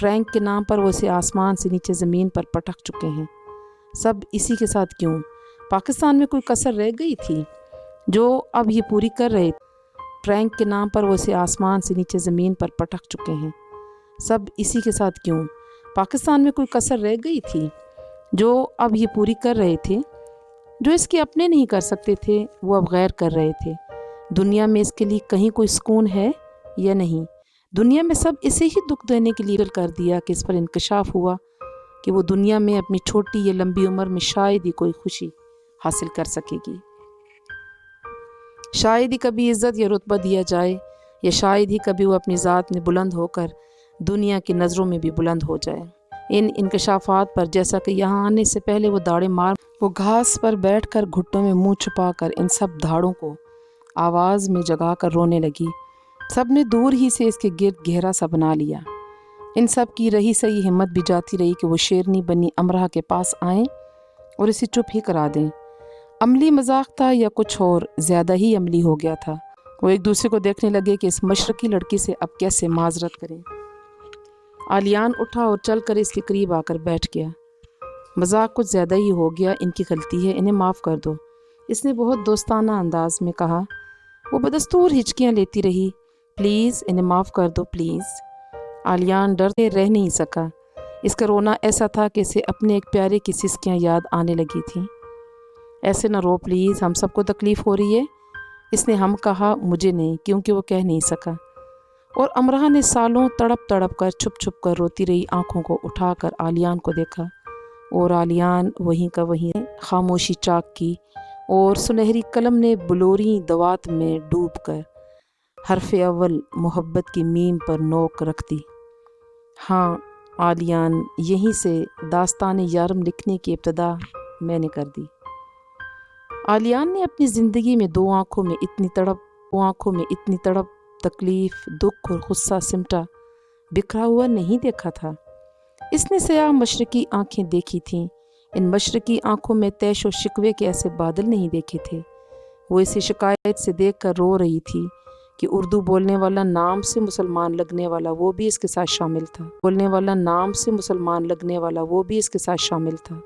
فرینک کے نام پر وہ اسے آسمان سے نیچے زمین پر پٹک چکے ہیں۔ سب اسی کے ساتھ کیوں؟ پاکستان میں کوئی کسر رہ گئی تھی جو اب یہ پوری کر رہے تھے؟ فرینک کے نام پر وہ اسے آسمان سے نیچے زمین پر پٹک چکے ہیں۔ سب اسی کے ساتھ کیوں؟ پاکستان میں کوئی کسر رہ گئی تھی جو اب یہ پوری کر رہے تھے؟ جو اس کے اپنے نہیں کر سکتے تھے وہ اب غیر کر رہے تھے۔ دنیا میں اس کے لیے کہیں کوئی سکون ہے یا نہیں؟ دنیا میں سب اسے ہی دکھ دینے کے لیے کر دیا کہ اس پر انکشاف ہوا کہ وہ دنیا میں اپنی چھوٹی یا لمبی عمر میں شاید ہی کوئی خوشی حاصل کر سکے گی، شاید ہی کبھی عزت یا رتبہ دیا جائے، یا شاید ہی کبھی وہ اپنی ذات میں بلند ہو کر دنیا کی نظروں میں بھی بلند ہو جائے۔ ان انکشافات پر جیسا کہ یہاں آنے سے پہلے وہ داڑیں مار، وہ گھاس پر بیٹھ کر گھٹوں میں منہ چھپا کر ان سب دھاڑوں کو آواز میں جگا کر رونے لگی۔ سب نے دور ہی سے اس کے گرد گہرا سا بنا لیا۔ ان سب کی رہی سہی ہمت بھی جاتی رہی کہ وہ شیرنی بنی امرا کے پاس آئیں اور اسے چپ ہی کرا دیں۔ عملی مذاق تھا یا کچھ اور زیادہ ہی عملی ہو گیا تھا؟ وہ ایک دوسرے کو دیکھنے لگے کہ اس مشرقی لڑکی سے اب کیسے معذرت کریں۔ عالیان اٹھا اور چل کر اس کے قریب آ کر بیٹھ گیا۔ مذاق کچھ زیادہ ہی ہو گیا، ان کی غلطی ہے، انہیں معاف کر دو، اس نے بہت دوستانہ انداز میں کہا۔ وہ بدستور ہچکیاں لیتی رہی۔ پلیز انہیں معاف کر دو، پلیز۔ عالیان ڈر کے رہ نہیں سکا۔ اس کا رونا ایسا تھا کہ اسے اپنے ایک پیارے کی سسکیاں یاد آنے لگی تھیں۔ ایسے نہ رو پلیز، ہم سب کو تکلیف ہو رہی ہے۔ اس نے ہم کہا، مجھے نہیں، کیونکہ وہ کہہ نہیں سکا۔ और अमरहा ने सालों तड़प तड़प कर छुप छुप कर रोती रही आंखों को उठाकर आलियान को देखा, और आलियान वहीं का वहीं खामोशी चाक की, और सुनहरी कलम ने बलोरी दवात में डूब कर हरफ अव्वल मोहब्बत की मीम पर नोक रख दी। हाँ आलियान, यहीं से दास्तान यारम लिखने की इब्तदा मैंने कर दी। आलियान ने अपनी ज़िंदगी में दो आँखों में इतनी तड़प, तकलीफ़, दुख और गुस्सा सिमटा बिखरा हुआ नहीं देखा था। इसने स्याह मशरकी आँखें देखी थीं। इन मशरकी आँखों में तैश और शिकवे के ऐसे बादल नहीं देखे थे। वो इसे शिकायत से देख कर रो रही थी कि उर्दू बोलने वाला नाम से मुसलमान लगने वाला वो भी इसके साथ शामिल था।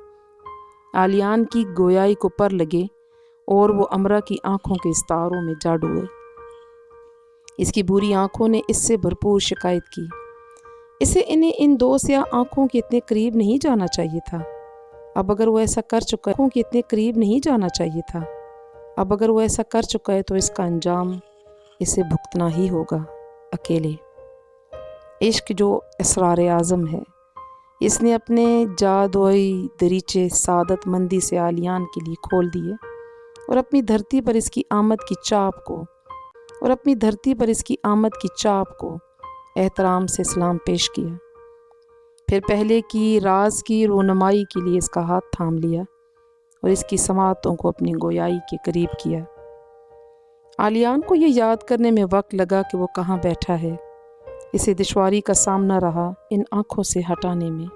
आलियान की गोयाई को पर लगे और वो अमरा की आंखों के इस्तारों में जा डूबे। इसकी बुरी आंखों ने इससे भरपूर शिकायत की। इसे इन्हें इन दो स्याह आंखों के इतने करीब नहीं जाना चाहिए था। अब अगर वो ऐसा कर चुका है तो इसका अंजाम इसे भुगतना ही होगा अकेले। इश्क जो असरार आज़म है, इसने अपने जादुई दरीचे सादत मंदी से आलियान के लिए खोल दिए और अपनी धरती पर इसकी आमद की चाप को एहतराम से सलाम पेश किया। फिर पहले की राज की रोनमाई के लिए इसका हाथ थाम लिया और इसकी समातों को अपनी गोयाई के करीब किया। आलियान को ये याद करने में वक्त लगा कि वो कहाँ बैठा है। इसे दुश्वारी का सामना रहा इन आँखों से हटाने में।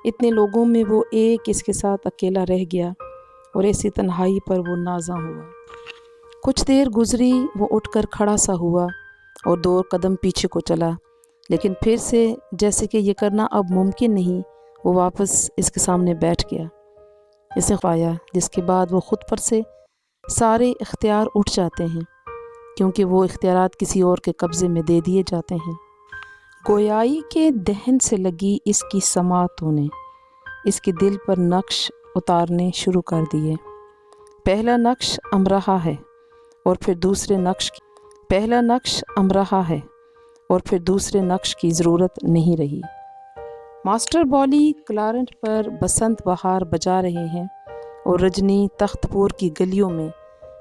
इतने लोगों में वो एक इसके साथ अकेला रह गया और ऐसी तन्हाई पर वो नाज़ा हुआ। कुछ देर गुजरी, वो उठकर खड़ा सा हुआ और 2 कदम पीछे को चला, लेकिन फिर से जैसे कि ये करना अब मुमकिन नहीं, वो वापस इसके सामने बैठ गया। इसे पाया, जिसके बाद वो ख़ुद पर से सारे इख्तियार उठ जाते हैं, क्योंकि वो इख्तियारात किसी और के कब्ज़े में दे दिए जाते हैं। गोयाई के दहन से लगी इसकी समातों ने इसके दिल पर नक्श उतारने शुरू कर दिए। पहला नक्श अमरहा है और फिर दूसरे नक्श की ज़रूरत नहीं रही। मास्टर बॉली क्लारनेट पर बसंत बहार बजा रहे हैं और रजनी तख्तपुर की गलियों में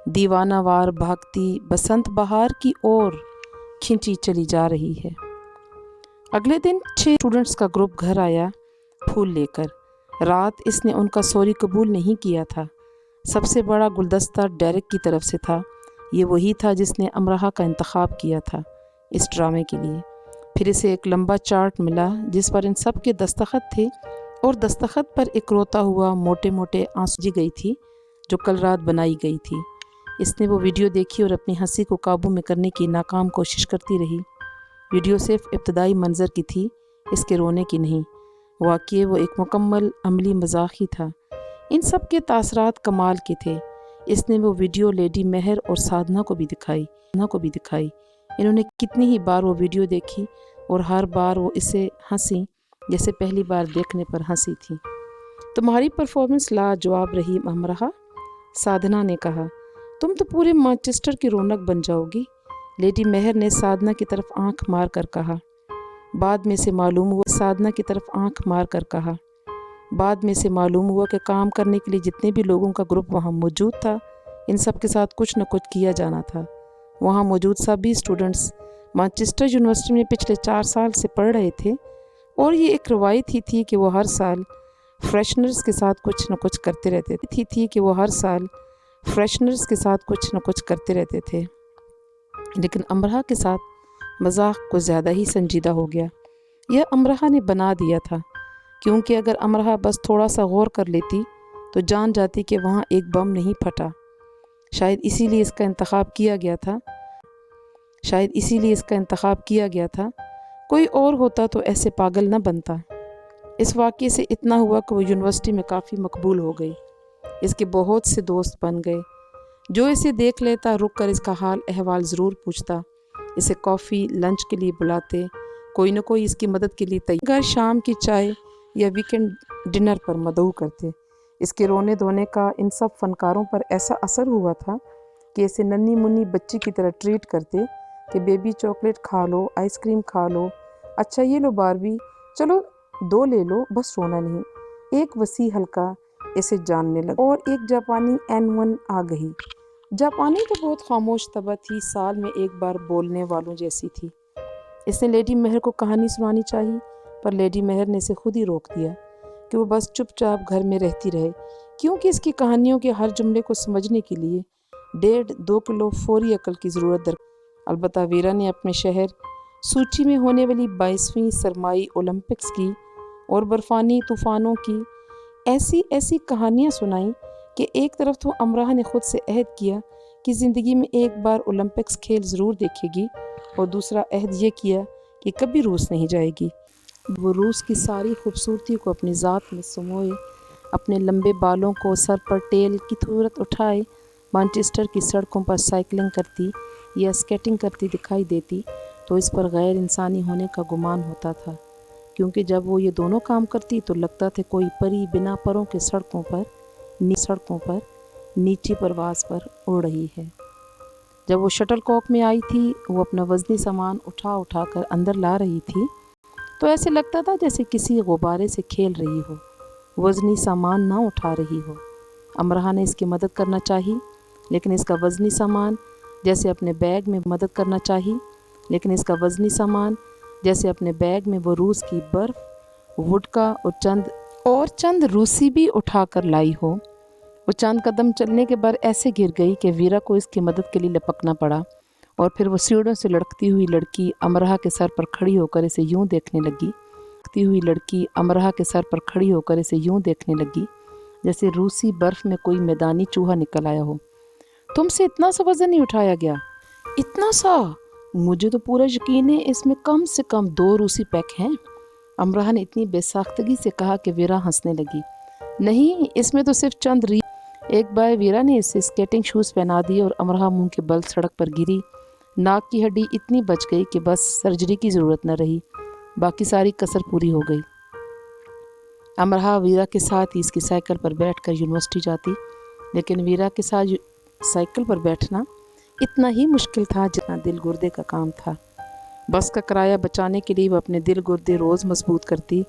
दीवानावार भागती बसंत बहार की ओर खिंची चली जा रही है। अगले दिन 6 स्टूडेंट्स का ग्रुप घर आया फूल लेकर। रात इसने उनका सॉरी कबूल नहीं किया था। सबसे बड़ा गुलदस्ता डेरेक की तरफ से था। ये वही था जिसने अमरहा का इंतखाब किया था इस ड्रामे के लिए। फिर इसे एक लंबा चार्ट मिला जिस पर इन सब के दस्तखत थे और दस्तखत पर एक रोता हुआ मोटे मोटे आंसू गई थी जो कल रात बनाई गई थी। इसने वो वीडियो देखी और अपनी हंसी को काबू में करने की नाकाम कोशिश करती रही। वीडियो सिर्फ इब्तदाई मंजर की थी, इसके रोने की नहीं। वाकई वो एक मुकम्मल अमली मजाक ही था। इन सब के तासरात कमाल के थे। इसने वो वीडियो लेडी महर और साधना को भी दिखाई। इन्होंने कितनी ही बार वो वीडियो देखी और हर बार वो इसे हंसी जैसे पहली बार देखने पर हंसी थी। तुम्हारी परफॉर्मेंस लाजवाब रही अमरहा, साधना ने कहा। तुम तो पूरे मैनचेस्टर की रौनक बन जाओगी, लेडी महर ने साधना की तरफ आंख मार कर कहा। बाद में से मालूम हुआ कि काम करने के लिए जितने भी लोगों का ग्रुप वहाँ मौजूद था, इन सब के साथ कुछ न कुछ किया जाना था। वहाँ मौजूद सभी स्टूडेंट्स मैनचेस्टर यूनिवर्सिटी में पिछले 4 साल से पढ़ रहे थे और ये एक रवायत ही थी कि वो हर साल फ्रेशनर्स के साथ कुछ न कुछ करते रहते थे। लेकिन अमरहा के साथ मजाक कुछ ज़्यादा ही संजीदा हो गया। यह अमरहा ने बना दिया था, क्योंकि अगर अमरहा बस थोड़ा सा गौर कर लेती तो जान जाती कि वहाँ एक बम नहीं फटा। शायद इसीलिए इसका इंतखाब किया गया था। कोई और होता तो ऐसे पागल न बनता। इस वाक़ये से इतना हुआ कि वो यूनिवर्सिटी में काफ़ी मकबूल हो गई। इसके बहुत से दोस्त बन गए। जो इसे देख लेता रुक कर इसका हाल अहवाल ज़रूर पूछता, इसे कॉफ़ी लंच के लिए बुलाते, कोई न कोई इसकी मदद के लिए तैयार, शाम की चाय या वीकेंड डिनर पर मदऊ करते। इसके रोने धोने का इन सब फनकारों पर ऐसा असर हुआ था कि इसे नन्ही मुन्नी बच्ची की तरह ट्रीट करते, کہ بیبی چاکلیٹ کھا لو، آئس کریم کھا لو، اچھا یہ لو باربی، چلو 2 لے لو، بس رونا نہیں۔ ایک وسیع حلقہ اسے جاننے لگا اور ایک جاپانی N1 آ گئی۔ جاپانی تو بہت خاموش طبع تھی، سال میں ایک بار بولنے والوں جیسی تھی۔ اس نے لیڈی مہر کو کہانی سنانی چاہی، پر لیڈی مہر نے اسے خود ہی روک دیا کہ وہ بس چپ چاپ گھر میں رہتی رہے، کیونکہ اس کی کہانیوں کے ہر جملے کو سمجھنے کے لیے 1.5-2 کلو فوری عقل کی ضرورت البتہ ویرا نے اپنے شہر سوچی میں ہونے والی 22ویں سرمائی اولمپکس کی اور برفانی طوفانوں کی ایسی کہانیاں سنائیں کہ ایک طرف تو امراہ نے خود سے عہد کیا کہ زندگی میں ایک بار اولمپکس کھیل ضرور دیکھے گی، اور دوسرا عہد یہ کیا کہ کبھی روس نہیں جائے گی۔ وہ روس کی ساری خوبصورتی کو اپنی ذات میں سموئے، اپنے لمبے بالوں کو سر پر ٹیل کی صورت اٹھائے مانچسٹر کی سڑکوں پر سائیکلنگ کرتی یا اسکیٹنگ کرتی دکھائی دیتی تو اس پر غیر انسانی ہونے کا گمان ہوتا تھا، کیونکہ جب وہ یہ دونوں کام کرتی تو لگتا تھا کوئی پری بنا پروں کے سڑکوں پر نیچی پرواز پر اڑ رہی ہے۔ جب وہ شٹل کاک میں آئی تھی، وہ اپنا وزنی سامان اٹھا کر اندر لا رہی تھی تو ایسے لگتا تھا جیسے کسی غبارے سے کھیل رہی ہو، وزنی سامان نہ اٹھا رہی ہو۔ امراہ نے اس کی مدد کرنا چاہی، لیکن اس کا وزنی سامان جیسے اپنے بیگ میں وہ روس کی برف، وڈکا اور چند روسی بھی اٹھا کر لائی ہو۔ وہ چند قدم چلنے کے بعد ایسے گر گئی کہ ویرا کو اس کی مدد کے لیے لپکنا پڑا، اور پھر وہ سیڑھیوں سے لڑکتی ہوئی لڑکی امراہ کے سر پر کھڑی ہو کر اسے یوں دیکھنے لگی جیسے روسی برف میں کوئی میدانی چوہا نکل آیا ہو۔ تم سے اتنا سا وزن نہیں اٹھایا گیا؟ اتنا سا؟ مجھے تو پورا یقین ہے اس میں کم سے کم 2 روسی پیک ہیں۔ امراہ نے اتنی بے ساختگی سے کہا کہ ویرا ہنسنے لگی۔ نہیں، اس میں تو صرف چند ایک بار ویرا نے اسے اسکیٹنگ شوز پہنا دیے اور امراہ منہ کے بل سڑک پر گری۔ ناک کی ہڈی اتنی بچ گئی کہ بس سرجری کی ضرورت نہ رہی، باقی ساری کسر پوری ہو گئی۔ امراہ ویرا کے ساتھ ہی اس کی سائیکل پر بیٹھ کر یونیورسٹی جاتی، لیکن ویرا کے ساتھ سائیکل پر بیٹھنا اتنا ہی مشکل تھا جتنا دل گردے کا کام تھا۔ بس کا کرایہ بچانے کے لیے وہ اپنے دل گردے روز مضبوط کرتی۔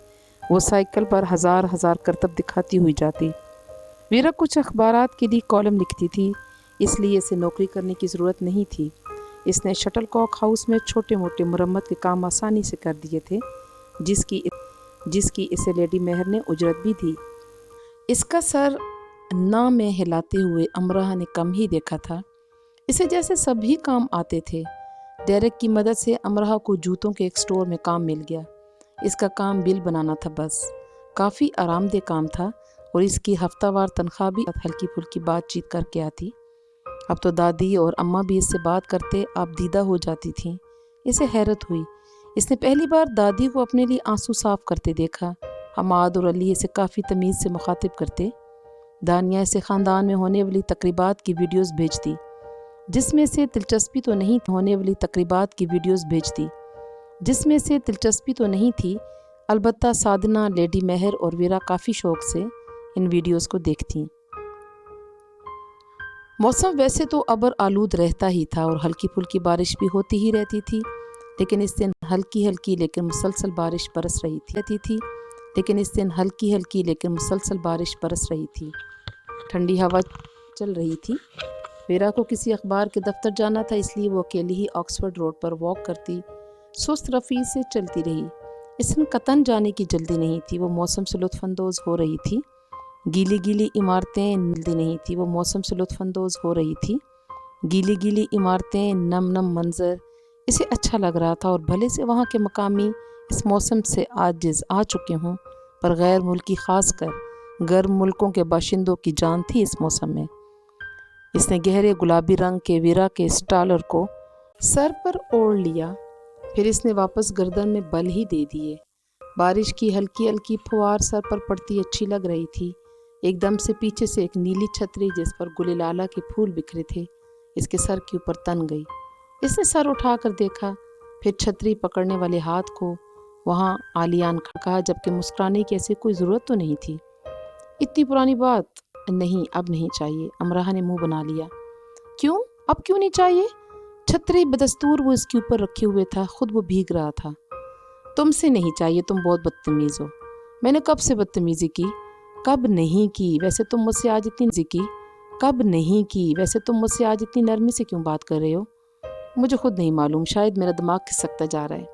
وہ سائیکل پر ہزار کرتب دکھاتی ہوئی جاتی۔ ویرا کچھ اخبارات کے لیے کالم لکھتی تھی، اس لیے اسے نوکری کرنے کی ضرورت نہیں تھی۔ اس نے شٹل کاک ہاؤس میں چھوٹے موٹے مرمت کے کام آسانی سے کر دیے تھے، جس کی اسے لیڈی مہر نے اجرت بھی دی۔ اس کا سر نہ میں ہلاتے ہوئے امراہ نے کم ہی دیکھا تھا۔ اسے جیسے سبھی کام آتے تھے۔ ڈیریک کی مدد سے امراہ کو جوتوں کے ایک سٹور میں کام مل گیا۔ اس کا کام بل بنانا تھا، بس کافی آرام دہ کام تھا، اور اس کی ہفتہ وار تنخواہ بھی ہلکی پھلکی بات چیت کر کے آتی۔ اب تو دادی اور اماں بھی اس سے بات کرتے آپ دیدہ ہو جاتی تھیں۔ اسے حیرت ہوئی، اس نے پہلی بار دادی کو اپنے لیے آنسو صاف کرتے دیکھا۔ حماد اور علی اسے کافی تمیز سے مخاطب کرتے۔ دانیہ اسے خاندان میں ہونے والی تقریبات کی ویڈیوز بھیجتی، جس میں سے دلچسپی تو نہیں تھی، البتہ سادھنا، لیڈی مہر اور ویرا کافی شوق سے ان ویڈیوز کو دیکھتی۔ موسم ویسے تو ابر آلود رہتا ہی تھا اور ہلکی پھلکی بارش بھی ہوتی ہی رہتی تھی، لیکن اس دن ہلکی لیکن مسلسل بارش برس رہی تھی۔ ٹھنڈی ہوا چل رہی تھی۔ ویرا کو کسی اخبار کے دفتر جانا تھا، اس لیے وہ اکیلی ہی آکسفورڈ روڈ پر واک کرتی سست رفیع سے چلتی رہی۔ اس میں قطعاً جانے کی جلدی نہیں تھی، وہ موسم سے لطف اندوز ہو رہی تھی۔ گیلی عمارتیں، نم منظر اسے اچھا لگ رہا تھا، اور بھلے سے وہاں کے مقامی اس موسم سے عاجز آ چکے ہوں، پر غیر ملکی خاص کر گرم ملکوں کے باشندوں کی جان تھی اس موسم میں۔ اس نے گہرے گلابی رنگ کے ویرا کے اسٹالر کو سر پر اوڑھ لیا، پھر اس نے واپس گردن میں بل ہی دے دیے۔ بارش کی ہلکی پھوار سر پر پڑتی اچھی لگ رہی تھی۔ ایک دم سے پیچھے سے ایک نیلی چھتری جس پر گل لالہ کے پھول بکھرے تھے اس کے سر کے اوپر تن گئی۔ اس نے سر اٹھا کر دیکھا، پھر چھتری پکڑنے والے ہاتھ کو وہاں عالیان کہا، جبکہ مسکرانے کی ایسی کوئی ضرورت تو نہیں تھی۔ اتنی پرانی بات نہیں، اب نہیں چاہیے، امراہ نے منہ بنا لیا۔ کیوں؟ اب کیوں نہیں چاہیے؟ छतरी बदस्तूर वो इसके ऊपर रखे हुए था, खुद वो भीग रहा था। तुमसे नहीं चाहिए, तुम बहुत बदतमीज़ हो। मैंने कब से बदतमीज़ी की? कब नहीं की? वैसे तुम मुझसे आज इतनी की कब नहीं की? वैसे तुम मुझसे आज इतनी नरमी से क्यों बात कर रहे हो? मुझे खुद नहीं मालूम, शायद मेरा दिमाग खिसकता जा रहा है।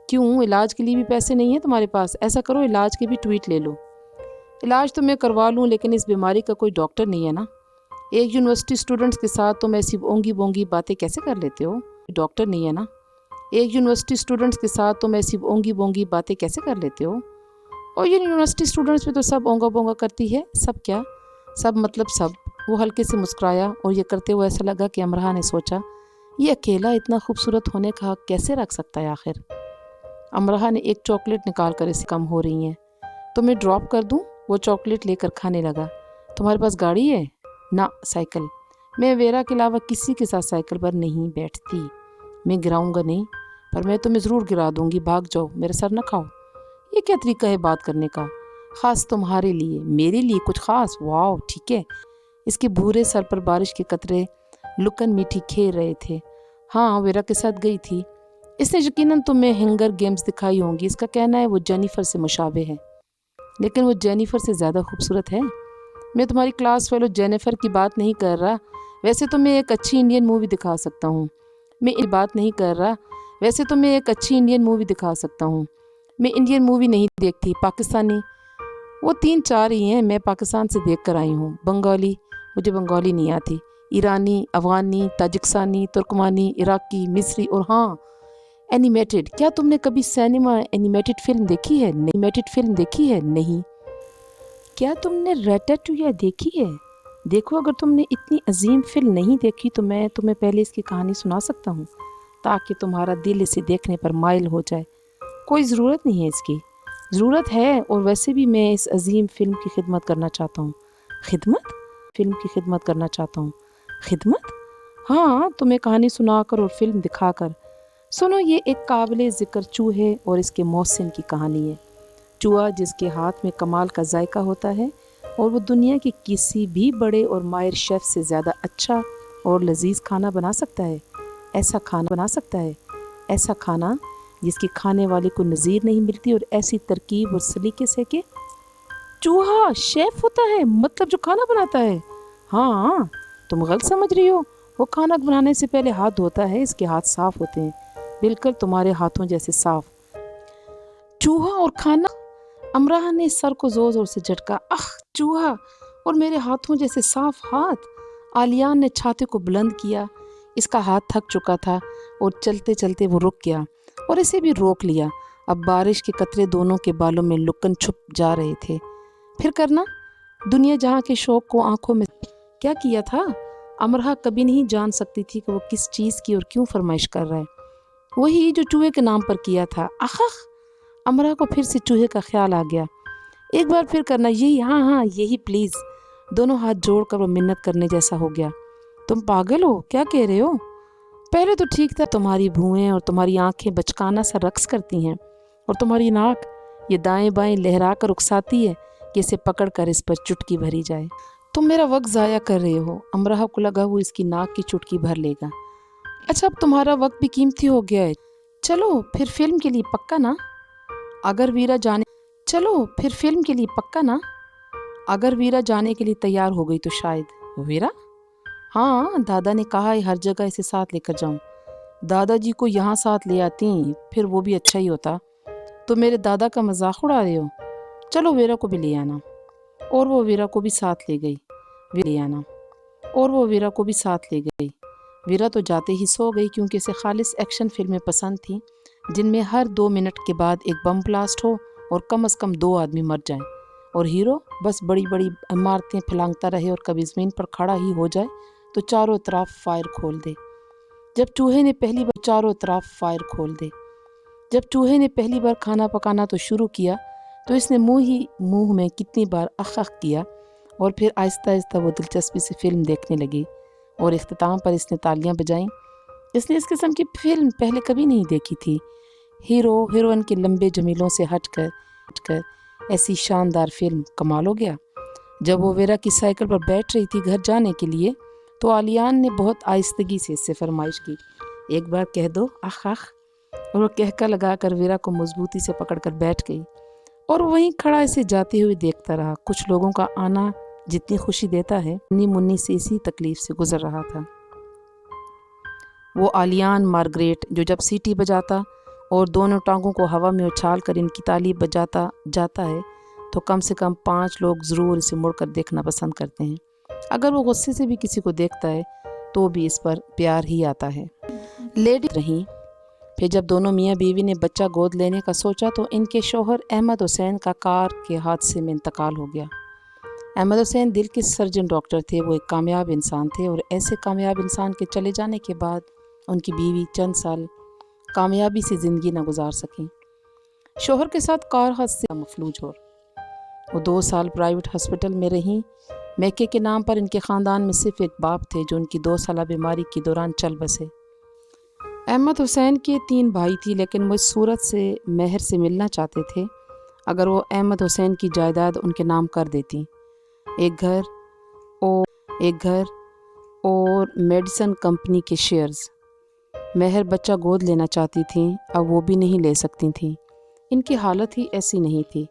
क्यों, इलाज के लिए भी पैसे नहीं है तुम्हारे पास? ऐसा करो, इलाज के भी ट्वीट ले लो। इलाज तो मैं करवा लूँ, लेकिन इस बीमारी का कोई डॉक्टर नहीं है ना। एक यूनिवर्सिटी स्टूडेंट्स के साथ तुम ऐसी ओंगी बोंगी बातें कैसे कर लेते हो? डॉक्टर नहीं है ना। एक यूनिवर्सिटी स्टूडेंट्स के साथ तुम ऐसी ओंगी बोंगी बातें कैसे कर लेते हो? और ये यूनिवर्सिटी स्टूडेंट्स में तो सब ओंगा बोंगा करती है। सब क्या? सब मतलब सब। वो हल्के से मुस्कुराया और ये करते हुए ऐसा लगा कि अमरहा ने सोचा, ये अकेला इतना खूबसूरत होने का हक कैसे रख सकता है आखिर। अमरहा ने एक चॉकलेट निकाल कर इसे कम हो रही हैं, तो मैं ड्रॉप कर दूं? वो चॉकलेट लेकर खाने लगा। तुम्हारे पास गाड़ी है? ना, साइकिल। मैं वेरा के अलावा किसी के साथ साइकिल पर नहीं बैठती। मैं गिराऊंगा नहीं, पर मैं तुम्हें ज़रूर गिरा दूंगी। भाग जाओ, मेरा सर न खाओ। ये क्या तरीका है बात करने का? ख़ास तुम्हारे लिए। मेरे लिए कुछ ख़ास? वाह, ठीक है। इसके भूरे सर पर बारिश के कतरे लुकन मीठी खेल रहे थे। हाँ, वेरा के साथ गई थी। इसने यकीनन तुम्हें हंगर गेम्स दिखाई होंगी। इसका कहना है वो जेनिफर से मुशाबे है, लेकिन वो जेनिफर से ज़्यादा खूबसूरत है। मैं तुम्हारी क्लास फेलो जेनिफर की बात नहीं कर रहा। वैसे तो मैं एक अच्छी इंडियन मूवी दिखा सकता हूँ। मैं ये बात नहीं कर रहा। वैसे तो मैं एक अच्छी इंडियन मूवी दिखा सकता हूँ। मैं इंडियन मूवी नहीं देखती, पाकिस्तानी। वो 3-4 ही हैं, मैं पाकिस्तान से देख कर आई हूँ। बंगाली, मुझे बंगाली नहीं आती। ईरानी, अफ़गानी, ताजिकिस्तानी, तुर्कमानी, इराकी, मिस्री और हाँ, एनिमेटेड। क्या तुमने कभी सिनेमा एनिमेटेड फिल्म देखी है? एनिमेटेड फिल्म देखी है? नहीं। क्या तुमने रैटाटुया देखी है? देखो, अगर तुमने इतनी अजीम फिल्म नहीं देखी तो मैं तुम्हें पहले इसकी कहानी सुना सकता हूँ, ताकि तुम्हारा दिल इसे देखने पर माइल हो जाए। कोई ज़रूरत नहीं है इसकी। ज़रूरत है, और वैसे भी मैं इस अजीम फिल्म की खिदमत करना चाहता हूँ। खिदमत? फिल्म की खिदमत करना चाहता हूँ। खिदमत? हाँ, तुम्हें कहानी सुनाकर और फिल्म दिखाकर। सुनो, ये एक काबिल ज़िक्र चूहे और इसके मोहसिन की कहानी है। चूहा जिसके हाथ में कमाल का जायका होता है, और वो दुनिया के किसी भी बड़े और माहिर शेफ़ से ज़्यादा अच्छा और लजीज खाना बना सकता है। ऐसा खाना बना सकता है, ऐसा खाना जिसकी खाने वाले को नज़ीर नहीं मिलती, और ऐसी तरकीब और सलीके से कि चूहा शेफ़ होता है, मतलब जो खाना बनाता है। हाँ, तुम गलत समझ रही हो। वो खाना बनाने से पहले हाथ धोता है। इसके हाथ साफ़ होते हैं, बिल्कुल तुम्हारे हाथों जैसे साफ़। चूहा और खाना? अमराह ने सर को ज़ोर ज़ोर से झटका। आह, चूहा और मेरे हाथों जैसे साफ हाथ। आलियान ने छाते को बुलंद किया। इसका हाथ थक चुका था और चलते चलते वो रुक गया, और इसे भी रोक लिया। अब बारिश के कतरे दोनों के बालों में लुकन छुप जा रहे थे। फिर करना। दुनिया जहाँ के शौक को आंखों में क्या किया था? अमराह कभी नहीं जान सकती थी कि वो किस चीज़ की और क्यों फरमाइश कर रहा है। वही जो चूहे के नाम पर किया था। आह, अमरा को फिर से चूहे का ख्याल आ गया। एक बार फिर करना, यही, हाँ हाँ यही प्लीज़। दोनों हाथ जोड़कर वो मिन्नत करने जैसा हो गया। तुम पागल हो? क्या कह रहे हो? पहले तो ठीक था। तुम्हारी भुएं और तुम्हारी आंखें बचकाना सा रक्स करती हैं, और तुम्हारी नाक ये दाएं बाएं लहरा कर उकसाती है कि इसे पकड़ कर इस पर चुटकी भरी जाए। तुम मेरा वक्त ज़ाया कर रहे हो। अमराह को लगा वो इसकी नाक की चुटकी भर लेगा। अच्छा, अब तुम्हारा वक्त भी कीमती हो गया है। चलो फिर फिल्म के लिए पक्का ना? अगर वीरा जाने चलो फिर फिल्म के लिए पक्का ना? अगर वीरा जाने के लिए तैयार हो गई तो शायद। वीरा? हाँ, दादा ने कहा है हर जगह इसे साथ लेकर जाऊं। दादाजी को यहाँ साथ ले आती, फिर वो भी अच्छा ही होता। तो मेरे दादा का मजाक उड़ा रहे हो? चलो वीरा को भी ले आना। और वो वीरा को भी साथ ले गई। ले आना और वो वीरा को भी साथ ले गई। वीरा तो जाते ही सो गई, क्योंकि इसे खालिस एक्शन फिल्में पसंद थीं, जिनमें हर 2 मिनट के बाद एक बम ब्लास्ट हो और कम से कम 2 आदमी मर जाएं, और हीरो बस बड़ी बड़ी इमारतें फैलांगता रहे और कभी ज़मीन पर खड़ा ही हो जाए तो चारों तरफ फायर खोल दे। जब चूहे ने पहली बार चारों तरफ फायर खोल दे जब चूहे ने पहली बार खाना पकाना तो शुरू किया, तो इसने मुंह में कितनी बार अख अख किया, और फिर आहिस्ता आहिस्ता वो दिलचस्पी से फिल्म देखने लगी, और इख्तिताम पर इसने तालियां बजाईं। इसने इस किस्म की फिल्म पहले कभी नहीं देखी थी। हीरो हीरोइन के लंबे जमीलों से हटकर ऐसी शानदार फिल्म। कमाल हो गया। जब वो वेरा की साइकिल पर बैठ रही थी घर जाने के लिए, तो आलियान ने बहुत आहिस्तगी से इससे फरमाइश की, ایک بار کہہ دو اخ اخ، اور وہ کہکا لگا کر ویرا کو مضبوطی سے پکڑ کر بیٹھ گئی اور وہیں کھڑا اسے جاتے ہوئے دیکھتا رہا۔ کچھ لوگوں کا آنا جتنی خوشی دیتا ہے، منی منی سے اسی تکلیف سے گزر رہا تھا۔ وہ آلیان مارگریٹ جو جب سیٹی بجاتا اور دونوں ٹانگوں کو ہوا میں اچھال کر ان کی تالی بجاتا جاتا ہے تو کم سے کم 5 لوگ ضرور اسے مڑ کر دیکھنا پسند کرتے ہیں۔ اگر وہ غصے سے بھی کسی کو دیکھتا ہے تو بھی اس پر پیار ہی آتا ہے۔ لیڈی رہیں۔ پھر جب دونوں میاں بیوی نے بچہ گود لینے کا سوچا تو ان کے شوہر احمد حسین کا کار کے حادثے میں انتقال ہو گیا۔ احمد حسین دل کے سرجن ڈاکٹر تھے، وہ ایک کامیاب انسان تھے، اور ایسے کامیاب انسان کے چلے جانے کے بعد ان کی بیوی چند سال کامیابی سے زندگی نہ گزار سکیں۔ شوہر کے ساتھ کار حادثے سے مفلوج ہو وہ 2 سال پرائیویٹ ہسپتال میں رہیں۔ میکے کے نام پر ان کے خاندان میں صرف ایک باپ تھے جو ان کی 2 سالہ بیماری کے دوران چل بسے۔ احمد حسین کے 3 بھائی تھی، لیکن وہ اس صورت سے مہر سے ملنا چاہتے تھے اگر وہ احمد حسین کی جائیداد ان کے نام کر دیتی، ایک گھر اور میڈیسن کمپنی کے شیئرز۔ مہر بچہ گود لینا چاہتی تھیں، اب وہ بھی نہیں لے سکتی تھیں، ان کی حالت ہی ایسی نہیں تھی،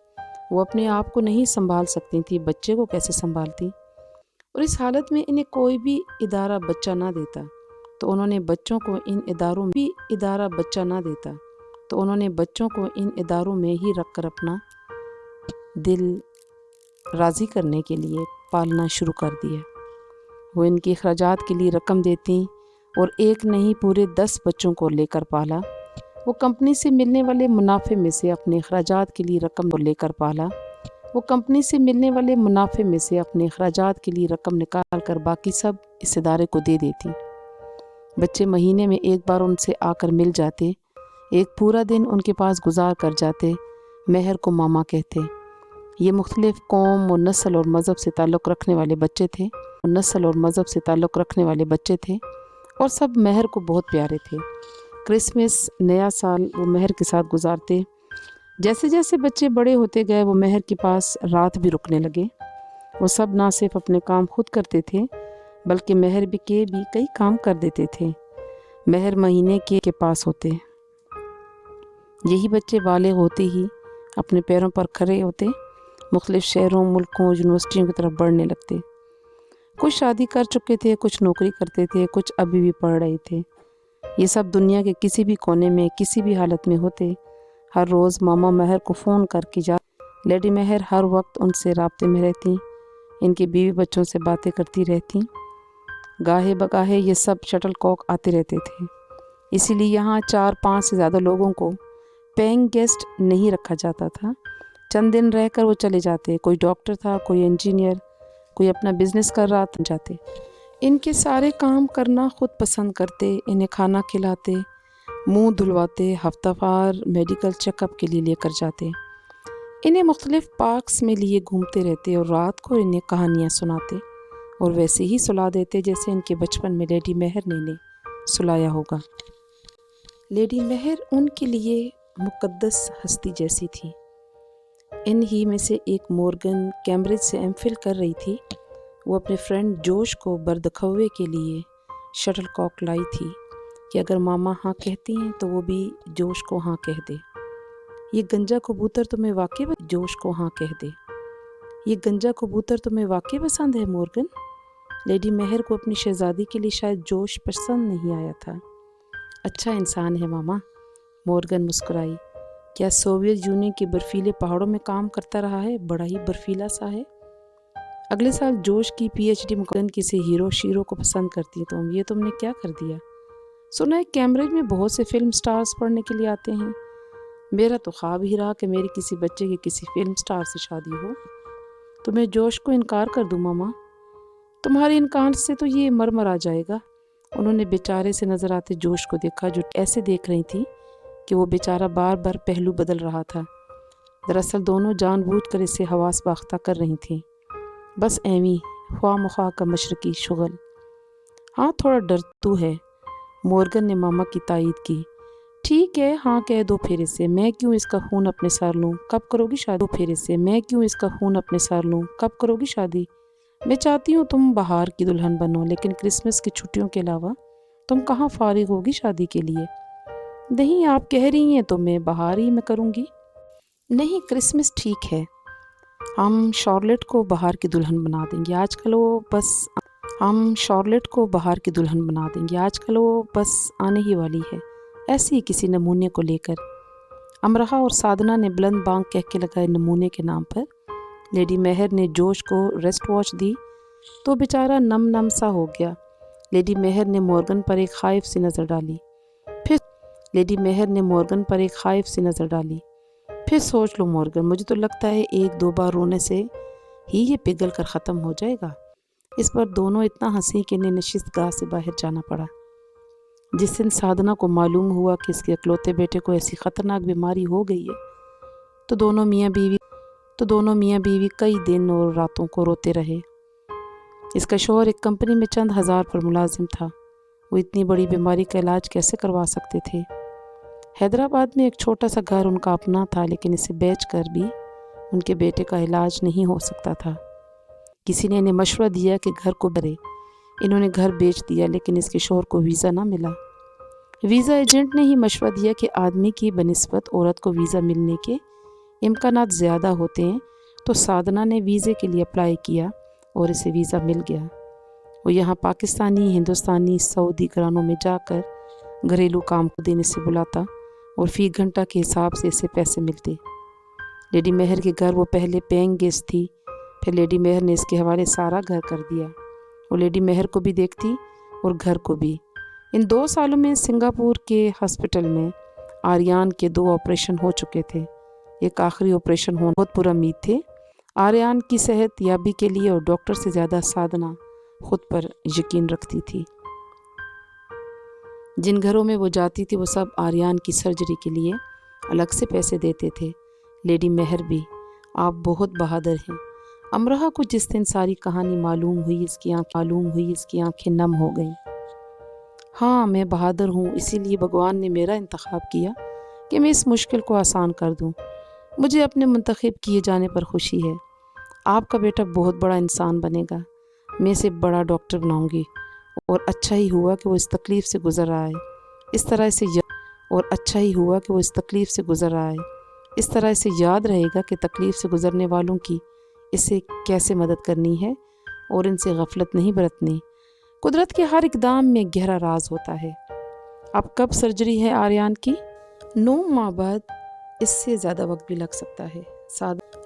وہ اپنے آپ کو نہیں سنبھال سکتی تھیں، بچے کو کیسے سنبھالتی؟ اور اس حالت میں انہیں کوئی بھی ادارہ بچہ نہ دیتا تو انہوں نے بچوں کو ان اداروں میں ہی رکھ کر اپنا دل راضی کرنے کے لیے پالنا شروع کر دیا۔ وہ ان کے اخراجات کے لیے رقم دیتی اور ایک نہیں پورے 10 بچوں کو لے کر پالا۔ وہ کمپنی سے ملنے والے منافع میں سے اپنے اخراجات کے لیے رقم نکال کر باقی سب اس ادارے کو دے دیتی۔ بچے مہینے میں ایک بار ان سے آ کر مل جاتے، ایک پورا دن ان کے پاس گزار کر جاتے۔ مہر کو ماما کہتے۔ یہ مختلف قوم و نسل اور مذہب سے تعلق رکھنے والے بچے تھے اور سب مہر کو بہت پیارے تھے۔ کرسمس، نیا سال وہ مہر کے ساتھ گزارتے۔ جیسے جیسے بچے بڑے ہوتے گئے وہ مہر کے پاس رات بھی رکنے لگے۔ وہ سب نہ صرف اپنے کام خود کرتے تھے بلکہ مہر کے بھی کئی کام کر دیتے تھے۔ مہر مہینے کے پاس ہوتے، یہی بچے بالغ ہوتے ہی اپنے پیروں پر کھڑے ہوتے، مختلف شہروں، ملکوں، یونیورسٹیوں کی طرف بڑھنے لگتے۔ کچھ شادی کر چکے تھے، کچھ نوکری کرتے تھے، کچھ ابھی بھی پڑھ رہے تھے۔ یہ سب دنیا کے کسی بھی کونے میں کسی بھی حالت میں ہوتے۔ ہر روز ماما مہر کو فون کر کے جاتی۔ لیڈی مہر ہر وقت ان سے رابطے میں رہتی، ان کے بیوی بچوں سے باتیں کرتی رہتی۔ گاہے بگاہے یہ سب شٹل کاک آتے رہتے تھے، اسی لیے یہاں 4-5 سے زیادہ لوگوں کو پیئنگ گیسٹ نہیں رکھا جاتا تھا۔ چند دن رہ کر وہ چلے جاتے، کوئی ڈاکٹر تھا، کوئی انجینئر، کوئی اپنا بزنس کر رہا تھا، جاتے۔ ان کے سارے کام کرنا خود پسند کرتے، انہیں کھانا کھلاتے، منہ دھلواتے، ہفتہ وار میڈیکل چیک اپ کے لیے لے کر جاتے، انہیں مختلف پارکس میں لیے گھومتے رہتے اور رات کو انہیں کہانیاں سناتے اور ویسے ہی سلا دیتے جیسے ان کے بچپن میں لیڈی مہر نے انہیں سلایا ہوگا۔ لیڈی مہر ان کے لیے مقدس ہستی جیسی تھی۔ ان ہی میں سے ایک مورگن کیمبرج سے ایم فل کر رہی تھی۔ وہ اپنے فرینڈ جوش کو بردکھوے کے لیے شٹل کاک لائی تھی کہ اگر ماما ہاں کہتی ہیں تو وہ بھی جوش کو ہاں کہہ دے۔ یہ گنجا کبوتر تمہیں واقعی پسند ہے مورگن؟ لیڈی مہر کو اپنی شہزادی کے لیے شاید جوش پسند نہیں آیا تھا۔ اچھا انسان ہے ماما، مورگن مسکرائی۔ کیا سوویت یونین کے برفیلے پہاڑوں میں کام کرتا رہا ہے؟ بڑا ہی برفیلا سا ہے۔ اگلے سال جوش کی پی ایچ ڈی مکمل کسی ہیرو شیرو کو پسند کرتی تم نے کیا کر دیا؟ سنا ہے کیمبرج میں بہت سے فلم سٹارز پڑھنے کے لیے آتے ہیں۔ میرا تو خواب ہی رہا کہ میری کسی بچے کی کسی فلم سٹار سے شادی ہو۔ تو میں جوش کو انکار کر دوں ماما؟ تمہارے انکار سے تو یہ مرمر آ جائے گا۔ انہوں نے بیچارے سے نظر آتے جوش کو دیکھا جو ایسے دیکھ رہی تھی کہ وہ بیچارہ بار بار پہلو بدل رہا تھا۔ دراصل دونوں جان بوجھ کر اسے حواس باختہ کر رہی تھیں، بس ایویں خواہ مخواہ کا مشرقی شغل۔ ہاں تھوڑا ڈر تو ہے، مورگن نے ماما کی تائید کی۔ ٹھیک ہے ہاں کہہ دو پھر اسے، میں کیوں اس کا خون اپنے سر لوں؟ کب کرو گی شادی؟ میں چاہتی ہوں تم بہار کی دلہن بنو، لیکن کرسمس کی چھٹیوں کے علاوہ तुम कहाँ फारिग होगी शादी के लिए? नहीं, आप कह रही हैं तो मैं बाहर ही में करूँगी। नहीं, क्रिसमस ठीक है, हम शॉर्लेट को बाहर की दुल्हन बना देंगे। आजकल वो बस आने ही वाली है, ऐसे ही किसी नमूने को लेकर। अमरहा और साधना ने बुलंद बांग कह के लगाए नमूने के नाम पर। लेडी मेहर ने जोश को रेस्ट वॉच दी तो बेचारा नम नम सा हो गया। लेडी मेहर ने मॉर्गन पर एक खाइफ सी नज़र डाली। फिर सोच लो मॉर्गन, मुझे तो लगता है 1-2 बार रोने से ही ये पिघल कर ख़त्म हो जाएगा। इस पर दोनों इतना हंसी कि इन्हें नशिस्तगाह से बाहर जाना पड़ा। जिस दिन साधना को मालूम हुआ कि इसके इकलौते बेटे को ऐसी ख़तरनाक बीमारी हो गई है तो दोनों मियाँ बीवी कई दिन और रातों को रोते रहे। इसका शौहर एक कंपनी में चंद हज़ार पर मुलाजिम था। वो इतनी बड़ी बीमारी का इलाज कैसे करवा सकते थे? हैदराबाद में एक छोटा सा घर उनका अपना था, लेकिन इसे बेचकर भी उनके बेटे का इलाज नहीं हो सकता था। किसी ने इन्हें मशवरा दिया कि घर को भरे। इन्होंने घर बेच दिया, लेकिन इसके शौहर को वीज़ा ना मिला। वीज़ा एजेंट ने ही मशवरा दिया कि आदमी की बनिस्बत औरत को वीज़ा मिलने के इम्कानात ज़्यादा होते हैं, तो साधना ने वीज़े के लिए अप्लाई किया और इसे वीज़ा मिल गया। वो यहाँ पाकिस्तानी, हिंदुस्तानी, सऊदी घरानों में जाकर घरेलू काम को देने से बुलाता और फ़ी घंटा के हिसाब से इसे पैसे मिलते। लेडी मेहर के घर वो पहले पेइंग गेस्ट थी, फिर लेडी मेहर ने इसके हवाले सारा घर कर दिया। वो लेडी मेहर को भी देखती और घर को भी। इन 2 सालों में सिंगापुर के हॉस्पिटल में आर्यान के 2 ऑपरेशन हो चुके थे। एक आखिरी ऑपरेशन होने बहुत पुरुम्मीद थे आर्यान की सेहत याबी के लिए, और डॉक्टर से ज़्यादा साधना खुद पर यकीन रखती थी। जिन घरों में वो जाती थी वो सब आर्यान की सर्जरी के लिए अलग से पैसे देते थे। लेडी मेहर भी। आप बहुत बहादुर हैं। अमरहा को जिस दिन सारी कहानी मालूम हुई इसकी आंखें नम हो गईं। हाँ, मैं बहादुर हूँ, इसीलिए भगवान ने मेरा इंतखाब किया कि मैं इस मुश्किल को आसान कर दूँ। मुझे अपने मुंतखब किए जाने पर खुशी है। आपका बेटा बहुत बड़ा इंसान बनेगा। मैं इसे बड़ा डॉक्टर बनाऊंगी, और अच्छा ही हुआ कि वो इस तकलीफ़ से गुज़र रहा है। इस तरह इसे याद रहेगा कि तकलीफ़ से गुज़रने वालों की इसे कैसे मदद करनी है और इनसे गफलत नहीं बरतनी। कुदरत के हर इक़दाम में गहरा राज होता है। अब कब सर्जरी है आर्यान की? 9 माह बाद, इससे ज़्यादा वक्त भी लग सकता है।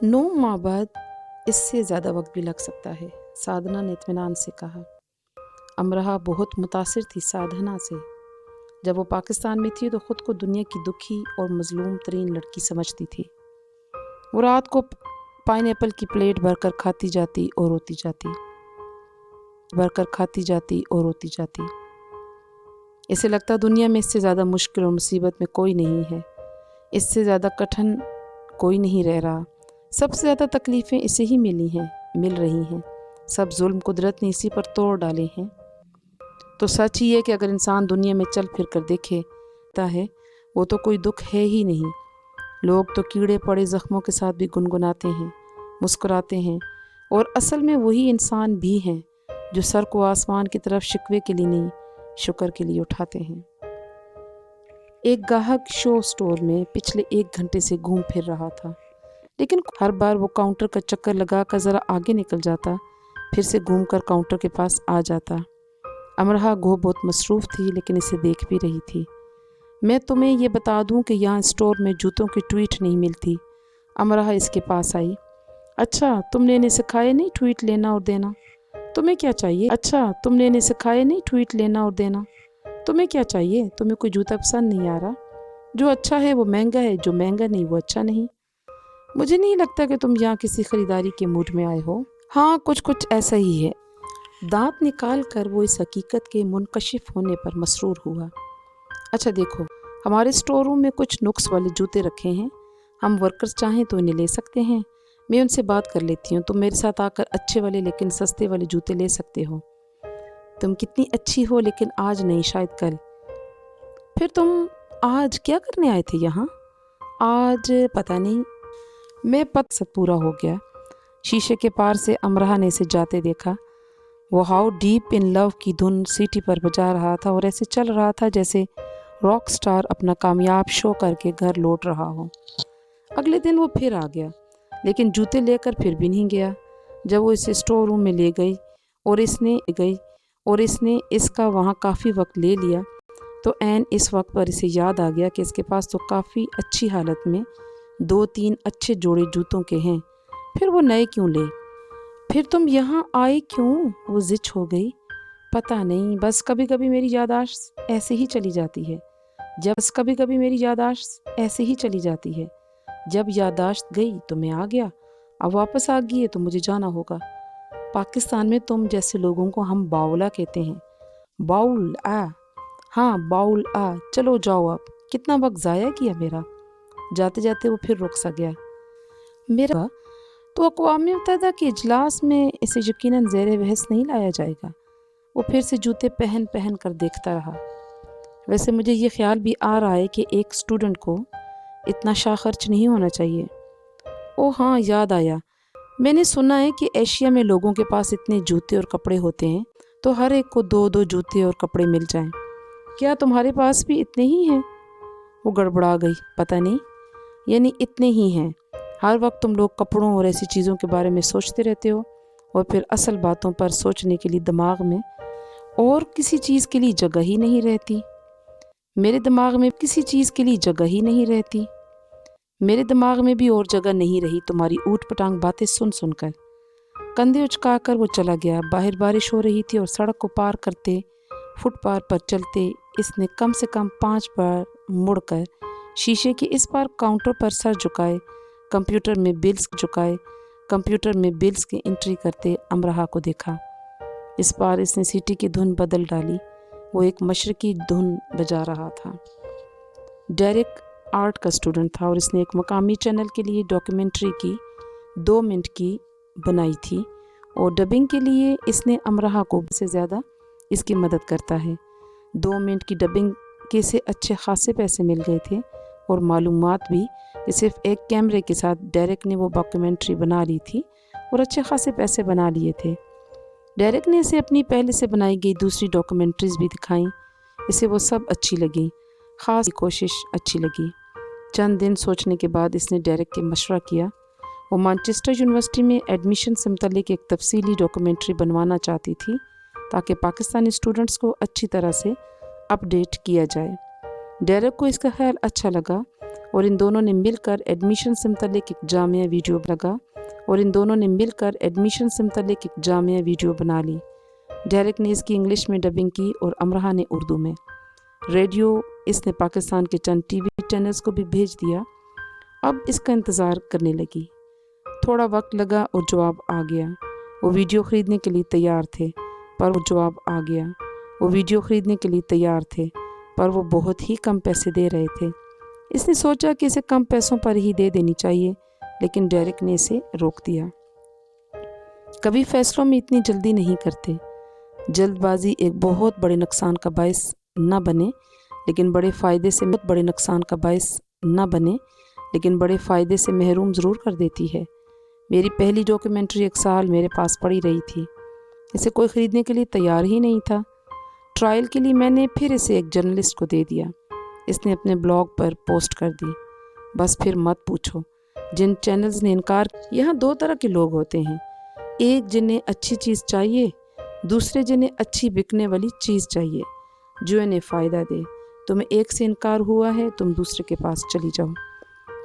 9 माह बाद इससे ज़्यादा वक्त भी लग सकता है, साधना ने इत्मीनान से कहा। अमरहा बहुत मुतासिर थी साधना से। जब वो पाकिस्तान में थी तो ख़ुद को दुनिया की दुखी और मज़लूम तरीन लड़की समझती थी। वो रात को पाइनएप्पल की प्लेट भरकर खाती जाती और रोती जाती। इसे लगता दुनिया में इससे ज़्यादा मुश्किल और मुसीबत में कोई नहीं है, इससे ज़्यादा कठिन कोई नहीं रह रहा। सबसे ज़्यादा तकलीफ़ें इसे ही मिल रही हैं। सब जुल्म कुदरत ने इसी पर तोड़ डाले हैं। तो सच ही है कि अगर इंसान दुनिया में चल फिर कर देखेता है, वो तो कोई दुख है ही नहीं। लोग तो कीड़े पड़े ज़ख्मों के साथ भी गुनगुनाते हैं, मुस्कुराते हैं, और असल में वही इंसान भी हैं जो सर को आसमान की तरफ शिकवे के लिए नहीं, शुक्र के लिए उठाते हैं। एक गाहक शो स्टोर में पिछले 1 घंटे से घूम फिर रहा था, लेकिन हर बार वो काउंटर का चक्कर लगा कर ज़रा आगे निकल जाता, फिर से घूमकर काउंटर के पास आ जाता। अमरहा गो बहुत मसरूफ़ थी, लेकिन इसे देख भी रही थी। मैं तुम्हें ये बता दूं कि यहाँ स्टोर में जूतों की ट्वीट नहीं मिलती। अमरहा इसके पास आई। अच्छा, तुमने इन्हें सिखाया नहीं ट्वीट लेना और देना? तुम्हें क्या चाहिए? तुम्हें क्या चाहिए? तुम्हें कोई जूता पसंद नहीं आ रहा? जो अच्छा है वो महंगा है, जो महंगा नहीं वो अच्छा नहीं। मुझे नहीं लगता कि तुम यहाँ किसी ख़रीदारी के मूड में आए हो। हाँ, कुछ ऐसा ही है। दांत निकाल कर वो इस हकीकत के मुनकशिफ होने पर मसरूर हुआ। अच्छा देखो, हमारे स्टोर रूम में कुछ नुक्स वाले जूते रखे हैं। हम वर्कर्स चाहें तो इन्हें ले सकते हैं। मैं उनसे बात कर लेती हूँ। तुम मेरे साथ आकर अच्छे वाले लेकिन सस्ते वाले जूते ले सकते हो। तुम कितनी अच्छी हो, लेकिन आज नहीं, शायद कल। फिर तुम आज क्या करने आए थे यहाँ? आज पता नहीं। मैं पत पूरा हो गया। शीशे के पार से अमरहा ने इसे जाते देखा। वो हाउ डीप इन लव की धुन सीटी पर बजा रहा था और ऐसे चल रहा था जैसे रॉक स्टार अपना कामयाब शो करके घर लौट रहा हो। अगले दिन वो फिर आ गया, लेकिन जूते लेकर फिर भी नहीं गया। जब वो इसे स्टोर रूम में ले गई और इसने इसका वहाँ काफ़ी वक्त ले लिया, तो ऐन इस वक्त पर इसे याद आ गया कि इसके पास तो काफ़ी अच्छी हालत में 2-3 अच्छे जोड़े जूतों के हैं, फिर वो नए क्यों ले? फिर तुम यहाँ आए क्यों? वो जिच हो गई। पता नहीं, बस कभी कभी मेरी याददाश्त ऐसे ही चली जाती है। जब याददाश्त गई तो मैं आ गया, अब वापस आ गई है तो मुझे जाना होगा। पाकिस्तान में तुम जैसे लोगों को हम बाउला कहते हैं। बाउल आ? हाँ बाउल आ। चलो जाओ, अब कितना वक्त ज़ाया किया मेरा। जाते जाते वो फिर रुक सा गया। मेरा तो अक़वाम मुत्तहिदा के इजलास में इसे यकीनन ज़ेर बहस नहीं लाया जाएगा। वो फिर से जूते पहन पहन कर देखता रहा। वैसे मुझे ये ख्याल भी आ रहा है कि एक स्टूडेंट को इतना शाह खर्च नहीं होना चाहिए। ओह हाँ, याद आया, मैंने सुना है कि एशिया में लोगों के पास इतने जूते और कपड़े होते हैं तो हर एक को 2-2 जूते और कपड़े मिल जाएं। क्या तुम्हारे पास भी इतने ही हैं? वो गड़बड़ा गई। पता नहीं, यानी इतने ही हैं। हर वक्त तुम लोग कपड़ों और ऐसी चीज़ों के बारे में सोचते रहते हो और फिर असल बातों पर सोचने के लिए दिमाग में और किसी चीज़ के लिए जगह ही नहीं रहती। मेरे दिमाग में किसी चीज़ के लिए जगह ही नहीं रहती। मेरे दिमाग में भी और जगह नहीं रही तुम्हारी ऊट पटांग बातें सुन सुनकर। कंधे उचकाकर वो चला गया। बाहर बारिश हो रही थी और सड़क को पार करते, फुटपाथ पर चलते इसने कम से कम 5 बार मुड़कर शीशे के इस पार काउंटर पर सर झुकाए, कंप्यूटर में बिल्स की एंट्री करते अमरहा को देखा। इस बार इसने सीटी की धुन बदल डाली। वो एक मशरकी धुन बजा रहा था। डेरेक आर्ट का स्टूडेंट था और इसने एक मकामी चैनल के लिए डॉक्यूमेंट्री की 2 मिनट की बनाई थी और डबिंग के लिए इसने अमरहा को से ज़्यादा इसकी मदद करता है। 2 मिनट की डबिंग के से अच्छे खासे पैसे मिल गए थे और मालूमात भी कि सिर्फ एक कैमरे के साथ डेरेक ने वो डॉक्यूमेंट्री बना ली थी और अच्छे खासे पैसे बना लिए थे। डेरेक ने इसे अपनी पहले से बनाई गई दूसरी डॉक्यूमेंट्रीज़ भी दिखाईं। इसे वो सब अच्छी लगी, ख़ास कोशिश अच्छी लगी। चंद दिन सोचने के बाद इसने डेरेक के मशवरा किया। वो मैनचेस्टर यूनिवर्सिटी में एडमिशन से मुतल्लिक एक तफसीली डॉक्यूमेंट्री बनवाना चाहती थी ताकि पाकिस्तानी स्टूडेंट्स को अच्छी तरह से अपडेट किया जाए। डेरेक को इसका ख्याल अच्छा लगा और इन दोनों ने मिलकर एडमिशन से मुतल्लिक एक जामिया वीडियो बना ली। डेरेक ने इसकी इंग्लिश में डबिंग की और अमरहा ने उर्दू में। रेडियो इसने पाकिस्तान के चंद टीवी चैनल्स को भी भेज दिया। अब इसका इंतज़ार करने लगी। थोड़ा वक्त लगा और जवाब आ गया। वो वीडियो ख़रीदने के लिए तैयार थे पर वो बहुत ही कम पैसे दे रहे थे। इसने सोचा कि इसे कम पैसों पर ही दे देनी चाहिए, लेकिन डेरेक ने इसे रोक दिया। कभी फैसलों में इतनी जल्दी नहीं करते। जल्दबाजी एक बहुत बड़े नुकसान का बायस न बने, लेकिन बड़े फ़ायदे से महरूम ज़रूर कर देती है। मेरी पहली डॉक्यूमेंट्री 1 साल मेरे पास पड़ी रही थी। इसे कोई ख़रीदने के लिए तैयार ही नहीं था। ट्रायल के लिए मैंने फिर इसे एक जर्नलिस्ट को दे दिया। इसने अपने ब्लॉग पर पोस्ट कर दी। बस फिर मत पूछो, जिन चैनल्स ने इनकार। यहाँ 2 तरह के लोग होते हैं, एक जिन्हें अच्छी चीज़ चाहिए, दूसरे जिन्हें अच्छी बिकने वाली चीज़ चाहिए जो इन्हें फ़ायदा दे। तुम्हें एक से इनकार हुआ है, तुम दूसरे के पास चली जाओ।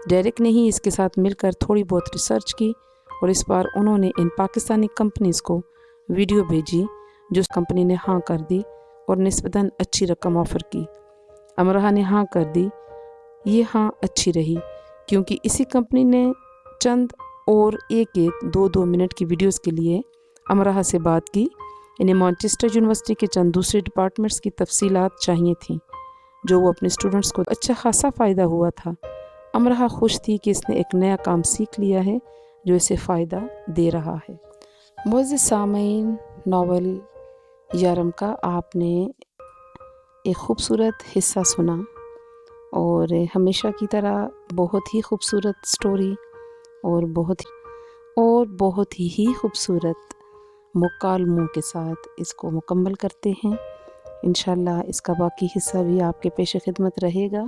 डेरेक ने ही इसके साथ मिलकर थोड़ी बहुत रिसर्च की और इस बार उन्होंने इन पाकिस्तानी कंपनीज़ को वीडियो भेजी जो कंपनी ने हाँ कर दी और निस्बतन अच्छी रकम ऑफ़र की। अमरहा ने हाँ कर दी। ये हाँ अच्छी रही क्योंकि इसी कंपनी ने चंद और एक 2-2 मिनट की वीडियोस के लिए अमरहा से बात की। इन्हें मैनचेस्टर यूनिवर्सिटी के चंद दूसरे डिपार्टमेंट्स की तफसीलात चाहिए थी जो वो अपने स्टूडेंट्स को अच्छा खासा फ़ायदा हुआ था। अमरहा खुश थी कि इसने एक नया काम सीख लिया है जो इसे फ़ायदा दे रहा है। मुअज़्ज़िज़ सामीन, नावल यारम का आपने एक ख़ूबसूरत हिस्सा सुना और हमेशा की तरह बहुत ही खूबसूरत स्टोरी और बहुत ही खूबसूरत مکالموں کے ساتھ اس کو مکمل کرتے ہیں۔ انشاءاللہ اس کا باقی حصہ بھی آپ کے پیش خدمت رہے گا۔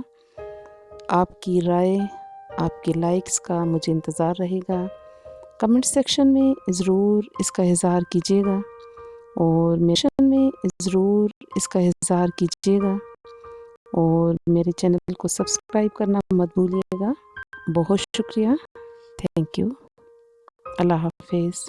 آپ کی رائے، آپ کے لائکس کا مجھے انتظار رہے گا۔ کمنٹ سیکشن میں ضرور اس کا اظہار کیجیے گا اور ضرور اس کا اظہار کیجیے گا، اور میرے چینل کو سبسکرائب کرنا مت بھولیے گا۔ بہت شکریہ، تھینک یو، اللہ حافظ۔